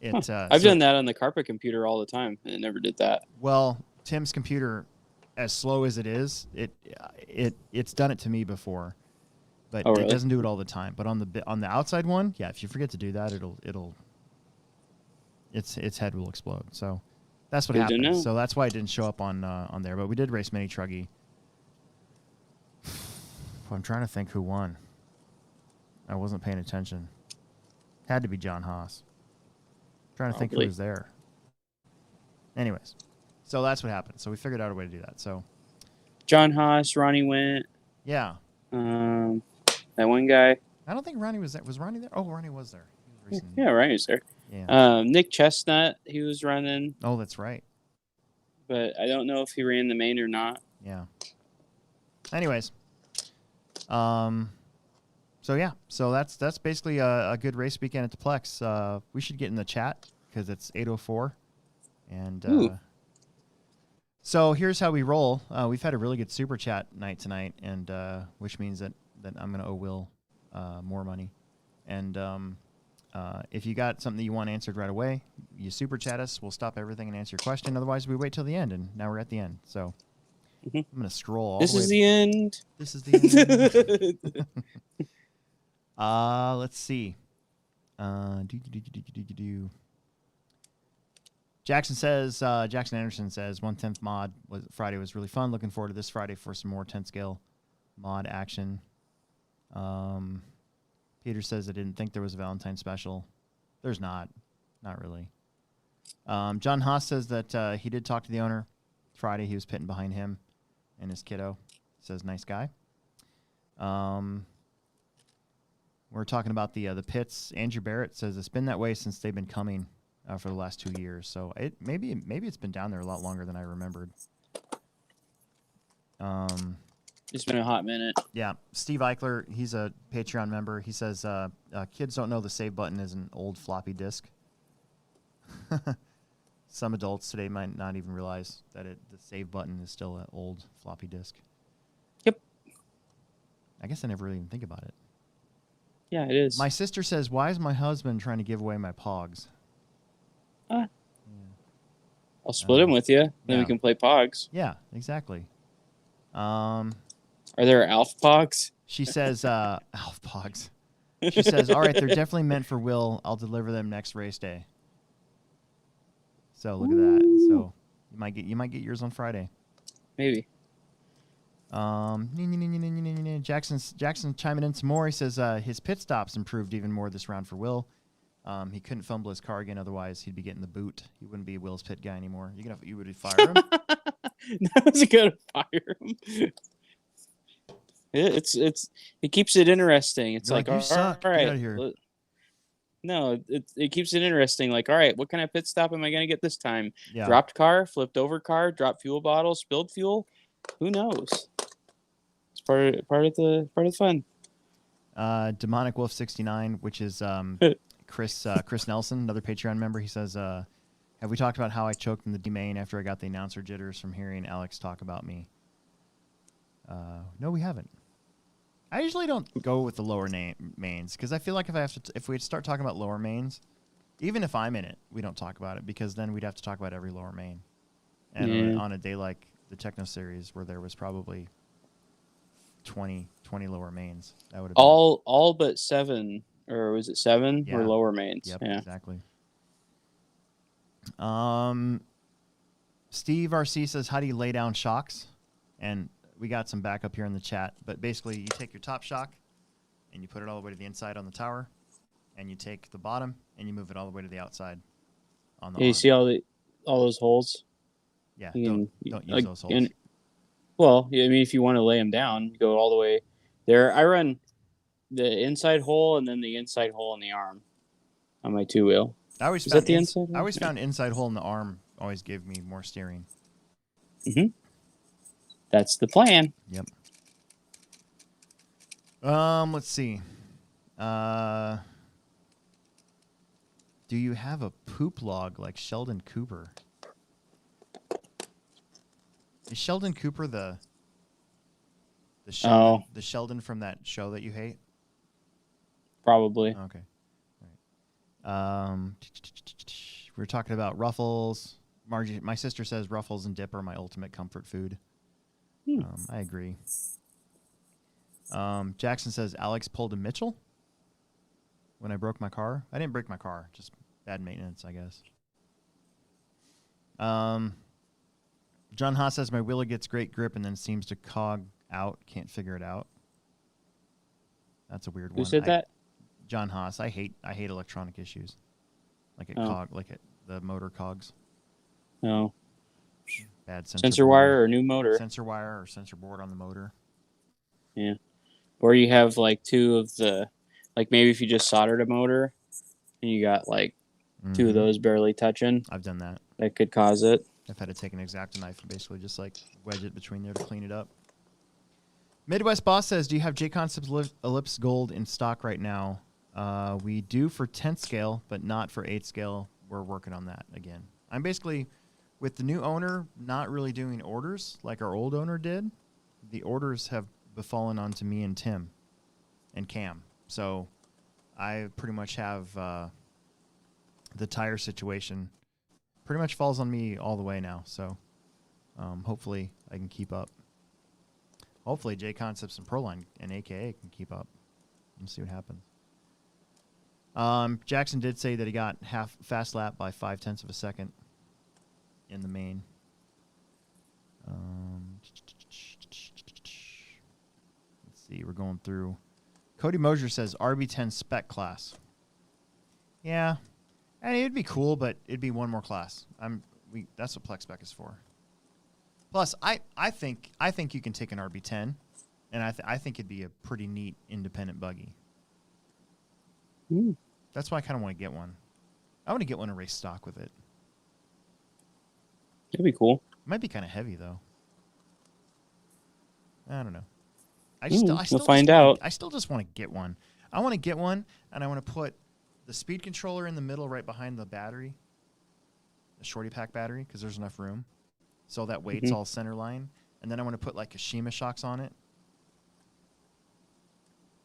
I've done that on the carpet computer all the time, and it never did that. Well, Tim's computer, as slow as it is, it's done it to me before, but really? It doesn't do it all the time. But on the outside one, yeah, if you forget to do that, its head will explode. So that's what happened. So that's why it didn't show up on there. But we did race Mini Truggy. I'm trying to think who won. I wasn't paying attention. Had to be John Haas. Trying to think who was there. Anyways, so that's what happened. So we figured out a way to do that. So John Haas, Ronnie Went. Yeah. That one guy. I don't think Ronnie was there. Was Ronnie there? Oh, Ronnie was there. He was racing. Yeah, Ronnie was there. Yeah. Nick Chestnut, he was running. Oh, that's right. But I don't know if he ran the main or not. Yeah. Anyways. So yeah, so that's basically a good race weekend at the Plex. We should get in the chat because it's 8:04, and so here's how we roll. We've had a really good super chat night tonight, and which means that I'm gonna owe Will more money. And if you got something that you want answered right away, you super chat us. We'll stop everything and answer your question. Otherwise, we wait till the end, and now we're at the end. So. I'm going to scroll all This the way. is the end. This is the end. Let's see. Jackson Anderson says 1/10 mod Friday was really fun. Looking forward to this Friday for some more 10 scale mod action. Peter says I didn't think there was a Valentine special. There's not really. John Haas says that he did talk to the owner Friday. He was pitting behind him and his kiddo. Says nice guy. We're talking about the pits. Andrew Barrett says it's been that way since they've been coming for the last 2 years. So maybe it's been down there a lot longer than I remembered. It's been a hot minute. Yeah, Steve Eichler, he's a Patreon member. He says kids don't know the save button is an old floppy disk. Some adults today might not even realize that the save button is still an old floppy disk. Yep. I guess I never really even think about it. Yeah, it is. My sister says, why is my husband trying to give away my Pogs? I'll split them with you. Then we can play Pogs. Yeah, exactly. Are there Alf Pogs? She says, Alf Pogs. She says, all right, they're definitely meant for Will. I'll deliver them next race day. So look at that. So you might get yours on Friday. Maybe. Jackson chiming in some more. He says his pit stops improved even more this round for Will. He couldn't fumble his car again, otherwise he'd be getting the boot. He wouldn't be Will's pit guy anymore. You would fire him? That was going to fire him. It keeps it interesting. It's You're like you suck. all right, Get out of here. No, it keeps it interesting. Like, all right, what kind of pit stop am I going to get this time? Yeah. Dropped car, flipped over car, dropped fuel bottle, spilled fuel. Who knows? It's part of the fun. Demonic Wolf 69, which is Chris Nelson, another Patreon member. He says, "Have we talked about how I choked in the D main after I got the announcer jitters from hearing Alex talk about me?" No, we haven't. I usually don't go with the lower mains because I feel like if we start talking about lower mains, even if I'm in it, we don't talk about it because then we'd have to talk about every lower main. And on a day like the Techno series where there was probably 20 lower mains, that would have all but 7, or was it 7 Yeah. were lower mains? Yep, Yeah. exactly. Steve RC says, "How do you lay down shocks?" And we got some backup here in the chat, but basically you take your top shock and you put it all the way to the inside on the tower, and you take the bottom and you move it all the way to the outside on the Yeah, you arm. see all those holes? Yeah, You don't use like, those holes. Well, I mean, if you want to lay them down, go all the way there. I run the inside hole and then the inside hole in the arm on my 2-wheel. I always Is found that the inside I always hole? found inside hole in the arm always gave me more steering. That's the plan. Yep. Let's see. Do you have a poop log like Sheldon Cooper? Is Sheldon Cooper the Sheldon from that show that you hate? Probably. Okay. All right. We're talking about Ruffles. Margie, my sister says Ruffles and dip are my ultimate comfort food. I agree. Jackson says Alex pulled a Mitchell when I broke my car. I didn't break my car, just bad maintenance, I guess. John Haas says my wheeler gets great grip and then seems to cog out. Can't figure it out. That's a weird one. Who said that? John Haas. I hate electronic issues. Like the motor cogs. No. Bad Sensor board. wire or new motor. Sensor wire or sensor board on the motor. Yeah. Or you have like two of the, like maybe if you just soldered a motor and you got like two of those barely touching. I've done that. That could cause it. I've had to take an X-Acto knife and basically just like wedge it between there to clean it up. Midwest Boss says, do you have J-Concepts Ellipse Gold in stock right now? We do for 10th scale, but not for 8th scale. We're working on that again. I'm basically, with the new owner, not really doing orders like our old owner did. The orders have befallen onto me and Tim and Cam. So I pretty much have the tire situation pretty much falls on me all the way now. So hopefully I can keep up. Hopefully J-Concepts and Proline and AKA can keep up. Let's see what happens. Jackson did say that he got half fast lap by 0.5 of a second in the main. Let's see. We're going through. Cody Mosier says RB10 spec class. Yeah. I mean, it'd be cool, but it'd be one more class. That's what Plex spec is for. Plus, I think you can take an RB10, and I think it'd be a pretty neat independent buggy. That's why I kind of want to get one. I want to get one and race stock with it. That'd be cool. It might be kind of heavy though. I don't know. We'll find out. I still just want to get one. I want to get one, and I want to put the speed controller in the middle, right behind the battery, the shorty pack battery, because there's enough room. So that way it's all center line. And then I want to put like Kashima shocks on it.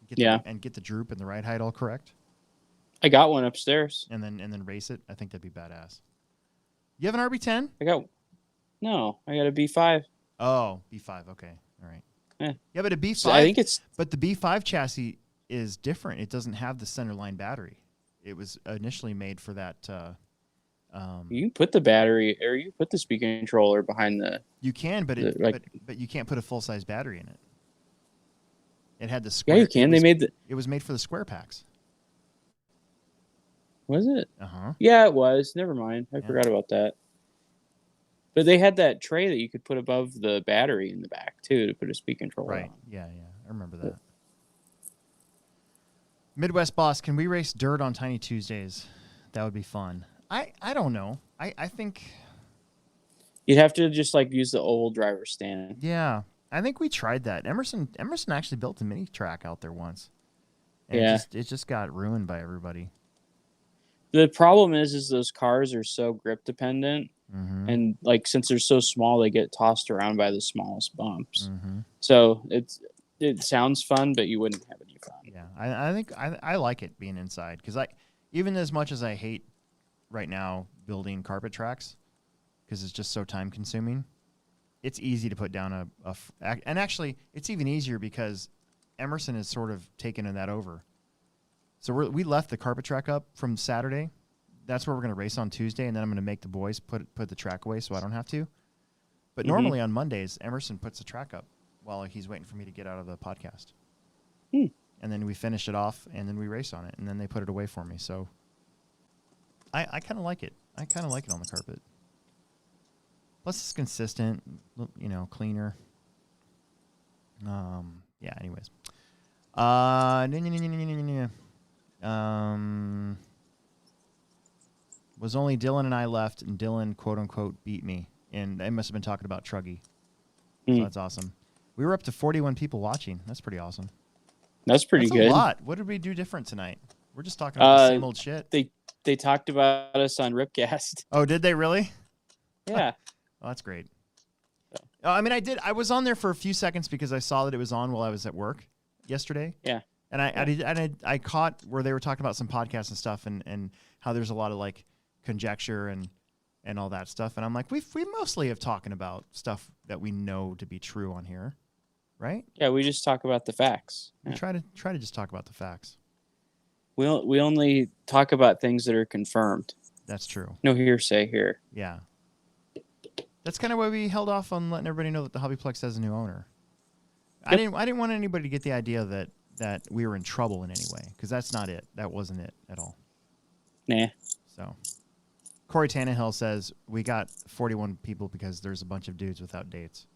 Get the droop and the ride height all correct. I got one upstairs. And then race it. I think that'd be badass. You have an RB10? I got a B5. Oh, B5. Okay. All right. Yeah, but a B5. So I think But the B5 chassis is different. It doesn't have the center line battery. It was initially made for that. You can put the battery, or you put the speed controller behind the. You can, but you can't put a full size battery in it. It had the square. Yeah, you can. It was made for the square packs. Was it? Uh-huh. Yeah, it was. Never mind. I forgot about that. But they had that tray that you could put above the battery in the back too to put a speed controller on. Yeah. I remember that. Midwest Boss, can we race dirt on Tiny Tuesdays? That would be fun. I don't know. I think, You'd have to just like use the oval driver stand. yeah, I think we tried that. Emerson actually built a mini track out there once. And Yeah. it just got ruined by everybody. The problem is those cars are so grip dependent, Mm-hmm. and like since they're so small, they get tossed around by the smallest bumps. Mm-hmm. So it sounds fun, but you wouldn't have any fun. Yeah, I think I like it being inside because even as much as I hate right now building carpet tracks because it's just so time consuming, it's easy to put down and actually it's even easier because Emerson has sort of taken that over. So we left the carpet track up from Saturday. That's where we're going to race on Tuesday, and then I'm going to make the boys put the track away so I don't have to. But normally on Mondays, Emerson puts the track up while he's waiting for me to get out of the podcast. And then we finish it off, and then we race on it, and then they put it away for me. So I kind of like it. I kind of like it on the carpet. Plus, it's consistent, cleaner. Yeah, anyways. Was only Dylan and I left, and Dylan, quote unquote, beat me. And they must have been talking about Truggy. So that's awesome. We were up to 41 people watching. That's pretty awesome. That's pretty good. A lot. What did we do different tonight? We're just talking about the same old shit. They talked about us on Ripcast. Oh, did they really? Yeah. Oh, that's great. I mean, I was on there for a few seconds because I saw that it was on while I was at work yesterday. Yeah. And I caught where they were talking about some podcasts and stuff and how there's a lot of like conjecture and all that stuff. And I'm like, we mostly have talking about stuff that we know to be true on here, right? Yeah, we just talk about the facts. We try to just talk about the facts. We only talk about things that are confirmed. That's true. No hearsay here. Yeah. That's kind of why we held off on letting everybody know that the Hobbyplex has a new owner. Yep. I didn't want anybody to get the idea that we were in trouble in any way, because that's not it. That wasn't it at all. Nah. So, Corey Tannehill says we got 41 people because there's a bunch of dudes without dates.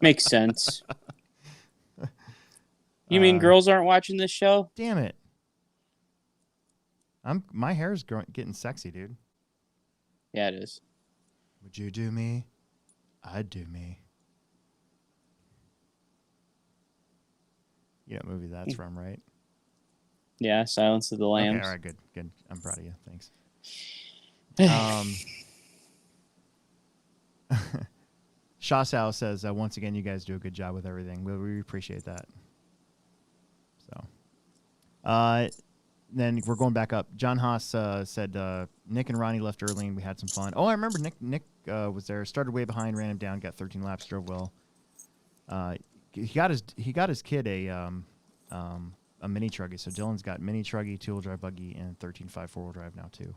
Makes sense. You mean girls aren't watching this show? Damn it! My hair's getting sexy, dude. Yeah, it is. Would you do me? I'd do me. You know what movie that's from, right? Yeah, Silence of the Lambs. Okay, all right, good. I'm proud of you. Thanks. Shasao says, once again, you guys do a good job with everything. We appreciate that. So, then we're going back up. John Haas said, Nick and Ronnie left early and we had some fun. Oh, I remember Nick was there. Started way behind, ran him down, got 13 laps, drove well. He got his kid a mini truggy. So Dylan's got mini truggy, 2-wheel drive buggy, and 13.5 4-wheel drive now too.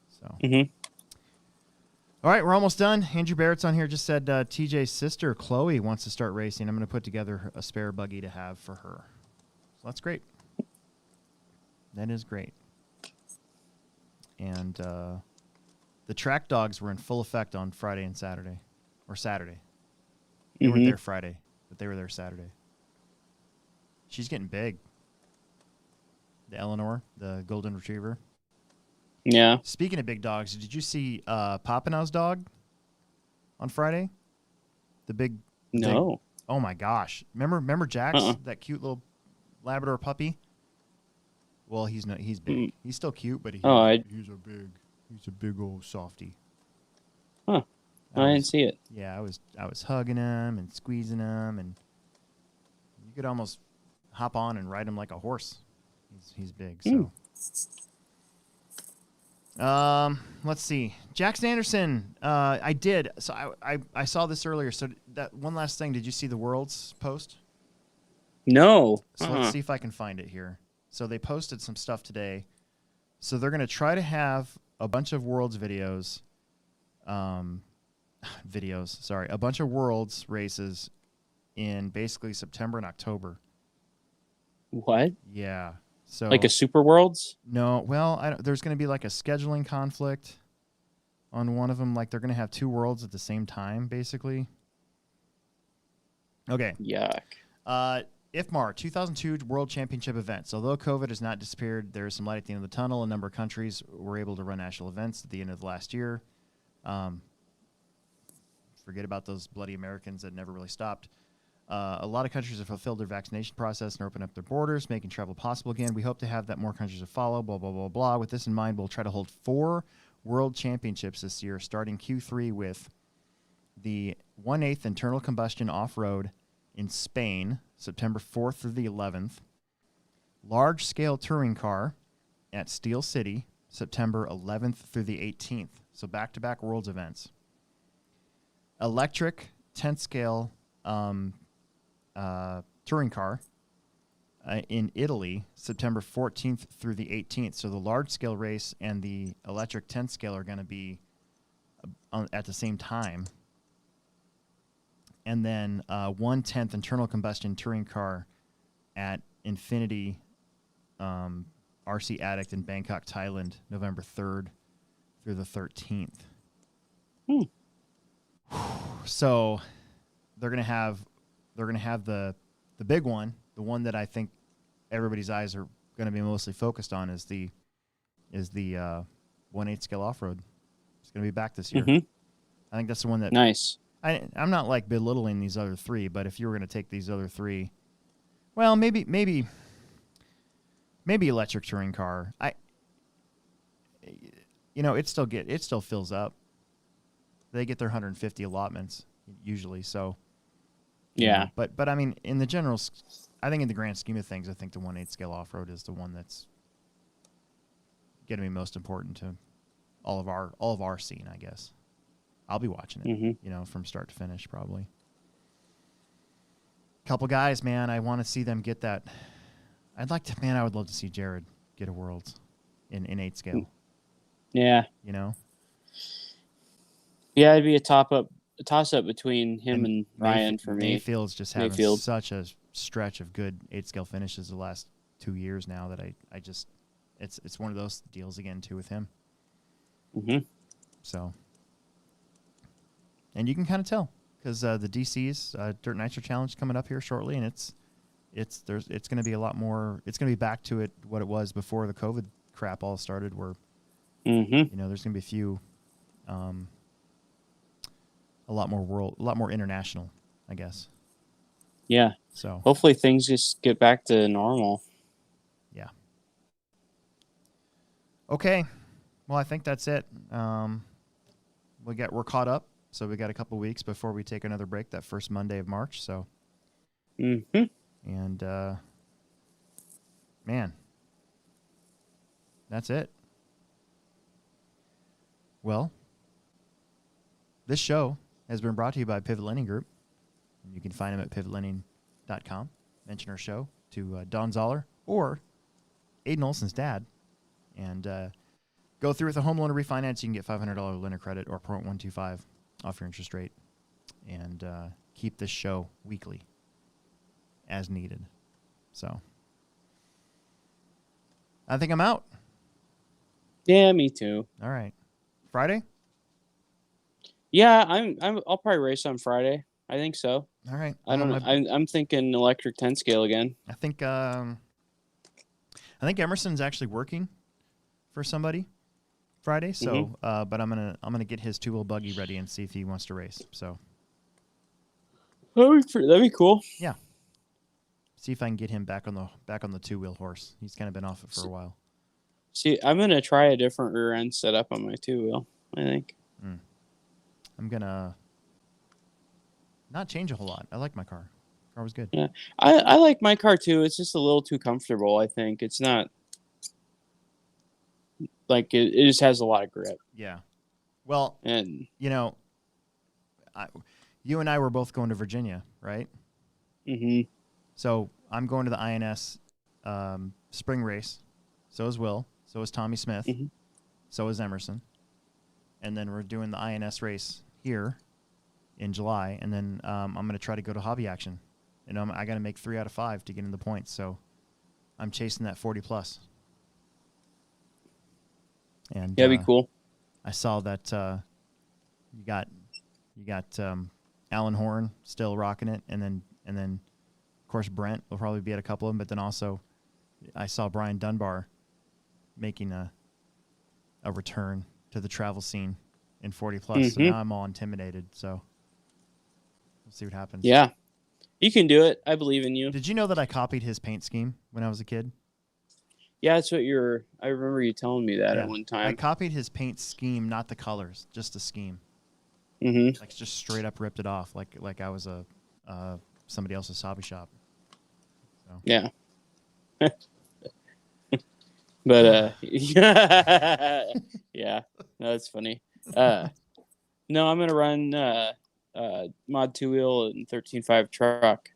So. All right, we're almost done. Andrew Barrett's on here. Just said TJ's sister Chloe wants to start racing. I'm going to put together a spare buggy to have for her. So that's great. That is great. And the track dogs were in full effect on Friday and Saturday, or Saturday. They weren't there Friday, but they were there Saturday. She's getting big. The Eleanor, the golden retriever. Yeah. Speaking of big dogs, did you see Papinow's dog on Friday? The big. No. Oh my gosh! Remember Jax, that cute little Labrador puppy? Well, he's not. He's big. He's still cute, but he's a big old softy. Huh. I didn't see it. Yeah, I was hugging him and squeezing him, and you could almost hop on and ride him like a horse. He's big. So. Let's see. Jackson Anderson. I did. So I saw this earlier. So that one last thing. Did you see the Worlds post? No. So let's see if I can find it here. So they posted some stuff today. So they're going to try to have a bunch of Worlds videos. A bunch of Worlds races in basically September and October. What? Yeah. So like a Super Worlds? No. Well, there's going to be like a scheduling conflict on one of them. Like they're going to have two Worlds at the same time, basically. Okay. Yuck. IFMAR 2002 World Championship events. Although COVID has not disappeared, there is some light at the end of the tunnel. A number of countries were able to run national events at the end of last year. Forget about those bloody Americans that never really stopped. A lot of countries have fulfilled their vaccination process and opened up their borders, making travel possible again. We hope to have that more countries will follow, blah, blah, blah, blah. With this in mind, we'll try to hold 4 world championships this year, starting Q3 with the 1/8 internal combustion off-road in Spain, September 4th through the 11th. Large-scale touring car at Steel City, September 11th through the 18th. So back-to-back Worlds events. Electric 10-scale touring car in Italy, September 14th through the 18th. So the large-scale race and the electric 10-scale are going to be at the same time. And then 1/10 internal combustion touring car at Infinity RC Addict in Bangkok, Thailand, November 3rd through the 13th. So they're gonna have the big one, the one that I think everybody's eyes are going to be mostly focused on is the 1/8 scale off road. It's going to be back this year. Mm-hmm. I think that's the one that Nice. I'm not like belittling these other 3, but if you were going to take these other 3, well, maybe electric touring car. It still fills up. They get their 150 allotments usually, so Yeah. But I mean, in the I think in the grand scheme of things, I think the 1/8 scale off road is the one that's going to be most important to all of our scene, I guess. I'll be watching it, from start to finish probably. Couple guys, man, I want to see them get that. I would love to see Jared get a Worlds in 8 scale. Yeah. Yeah, it'd be a toss-up between him and Ryan for me. Mayfield's just having such a stretch of good 8 scale finishes the last 2 years now that I just it's one of those deals again too with him. Mm-hmm. So, and you can kind of tell because the DC's Dirt Nitro Challenge coming up here shortly, and it's going to be a lot more. It's going to be back to what it was before the COVID crap all started. Where there's going to be a few. A lot more international, I guess. Yeah. So hopefully things just get back to normal. Yeah. Okay. Well, I think that's it. We're caught up, so we got a couple weeks before we take another break. That first Monday of March. So. Mm-hmm. And man, that's it. Well, this show has been brought to you by Pivot Lending Group. You can find them at pivotlending.com. Mention our show to Don Zoller or Aiden Olson's dad. And go through with a home loan or refinance. You can get $500 lender credit or 0.125 off your interest rate. And keep this show weekly as needed. So I think I'm out. Yeah, me too. All right. Friday? Yeah, I'll probably race on Friday. I think so. All right. I don't know. I'm thinking electric 10 scale again. I think Emerson's actually working for somebody Friday. So, but I'm gonna get his 2-wheel buggy ready and see if he wants to race. So that'd be cool. Yeah. See if I can get him back on the 2-wheel horse. He's kind of been off it for a while. See, I'm gonna try a different rear end setup on my 2-wheel. I think. I'm gonna not change a whole lot. I like my car. Car was good. Yeah, I like my car too. It's just a little too comfortable. I think it's not like it just has a lot of grip. Yeah. Well, and you and I were both going to Virginia, right? Mm-hmm. So I'm going to the INS spring race. So is Will. So is Tommy Smith. Mm-hmm. So is Emerson. And then we're doing the INS race here in July. And then I'm going to try to go to Hobby Action. And I got to make 3 out of 5 to get in the points. So I'm chasing that 40 plus. And that'd be cool. I saw that you got Alan Horn still rocking it, and then course, Brent will probably be at a couple of them, but then also I saw Brian Dunbar making a return to the travel scene in 40 plus. So now I'm all intimidated. So we'll see what happens. Yeah. You can do it. I believe in you. Did you know that I copied his paint scheme when I was a kid? Yeah, that's what I remember you telling me that at one I time. copied his paint scheme, not the colors, just the scheme. Mm-hmm. Like just straight up ripped it off, like I was a somebody else's hobby shop. So. Yeah. But yeah, no, that's funny. No, I'm gonna run mod 2-wheel and 13.5 truck.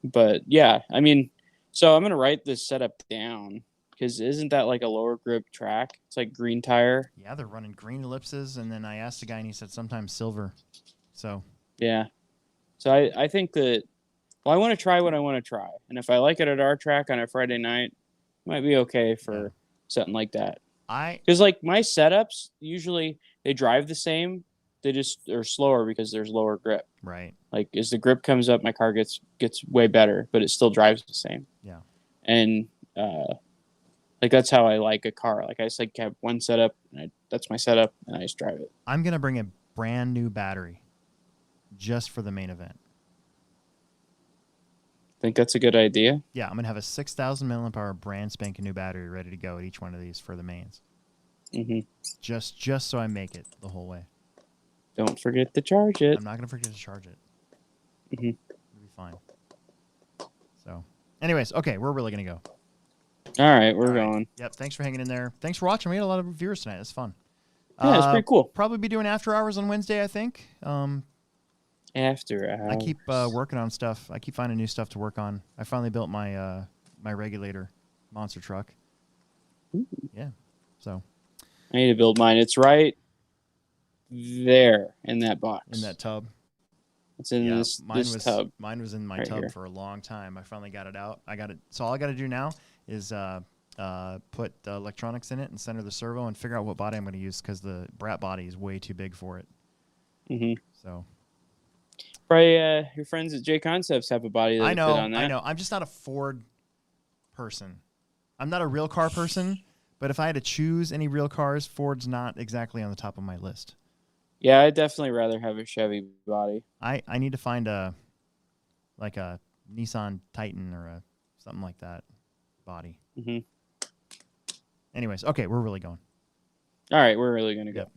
But yeah, I mean, so I'm gonna write this setup down because isn't that like a lower grip track? It's like green tire. Yeah, they're running green ellipses, and then I asked the guy, and he said sometimes silver. So yeah, so I think that. Well, I want to try what I want to try, and if I like it at our track on a Friday night, it might be okay for something like that. Because like my setups usually they drive the same, they just are slower because there's lower grip. Right. Like as the grip comes up, my car gets way better, but it still drives the same. Yeah. And like that's how I like a car. Like I just like have one setup, and that's my setup, and I just drive it. I'm gonna bring a brand new battery, just for the main event. Think that's a good idea? Yeah, I'm gonna have a 6,000 milliamp hour brand spanking new battery ready to go at each one of these for the mains. Mm-hmm. Just so I make it the whole way. Don't forget to charge it. I'm not gonna forget to charge it. Mm-hmm. It'll be fine. So, anyways, okay, we're really gonna go. All right, we're going. Yep. Thanks for hanging in there. Thanks for watching. We had a lot of viewers tonight. It's fun. Yeah, it's pretty cool. Probably be doing after hours on Wednesday, I think. After hours. I keep working on stuff. I keep finding new stuff to work on. I finally built my my regulator monster truck. Ooh. Yeah. So I need to build mine. It's right there in that box. in that tub. It's in this tub. Mine was in my right tub here. for a long time. I finally got it out. I got it. So all I got to do now is put the electronics in it and center the servo and figure out what body I'm going to use because the Brat body is way too big for it. Mm-hmm. So. Probably your friends at J Concepts have a body that I know, fit on that. I know. I'm just not a Ford person. I'm not a real car person, but if I had to choose any real cars, Ford's not exactly on the top of my list. Yeah, I'd definitely rather have a Chevy body. I need to find a Nissan Titan or something like that body. Mm-hmm. Anyways, okay, we're really going. All right, we're really going to go. Yep.